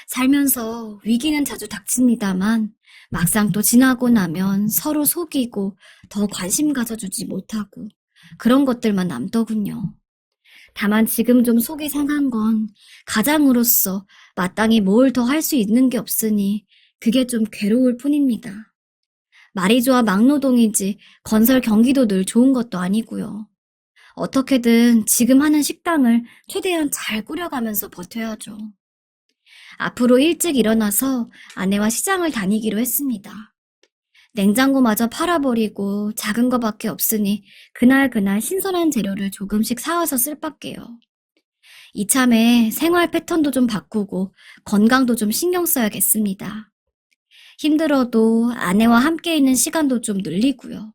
S1: 살면서 위기는 자주 닥칩니다만 막상 또 지나고 나면 서로 속이고 더 관심 가져주지 못하고 그런 것들만 남더군요. 다만 지금 좀 속이 상한 건 가장으로서 마땅히 뭘 더 할 수 있는 게 없으니 그게 좀 괴로울 뿐입니다. 말이 좋아 막노동이지 건설 경기도 늘 좋은 것도 아니고요. 어떻게든 지금 하는 식당을 최대한 잘 꾸려가면서 버텨야죠. 앞으로 일찍 일어나서 아내와 시장을 다니기로 했습니다. 냉장고마저 팔아버리고 작은 거밖에 없으니 그날 신선한 재료를 조금씩 사와서 쓸밖에요. 이참에 생활 패턴도 좀 바꾸고 건강도 좀 신경 써야겠습니다. 힘들어도 아내와 함께 있는 시간도 좀 늘리고요.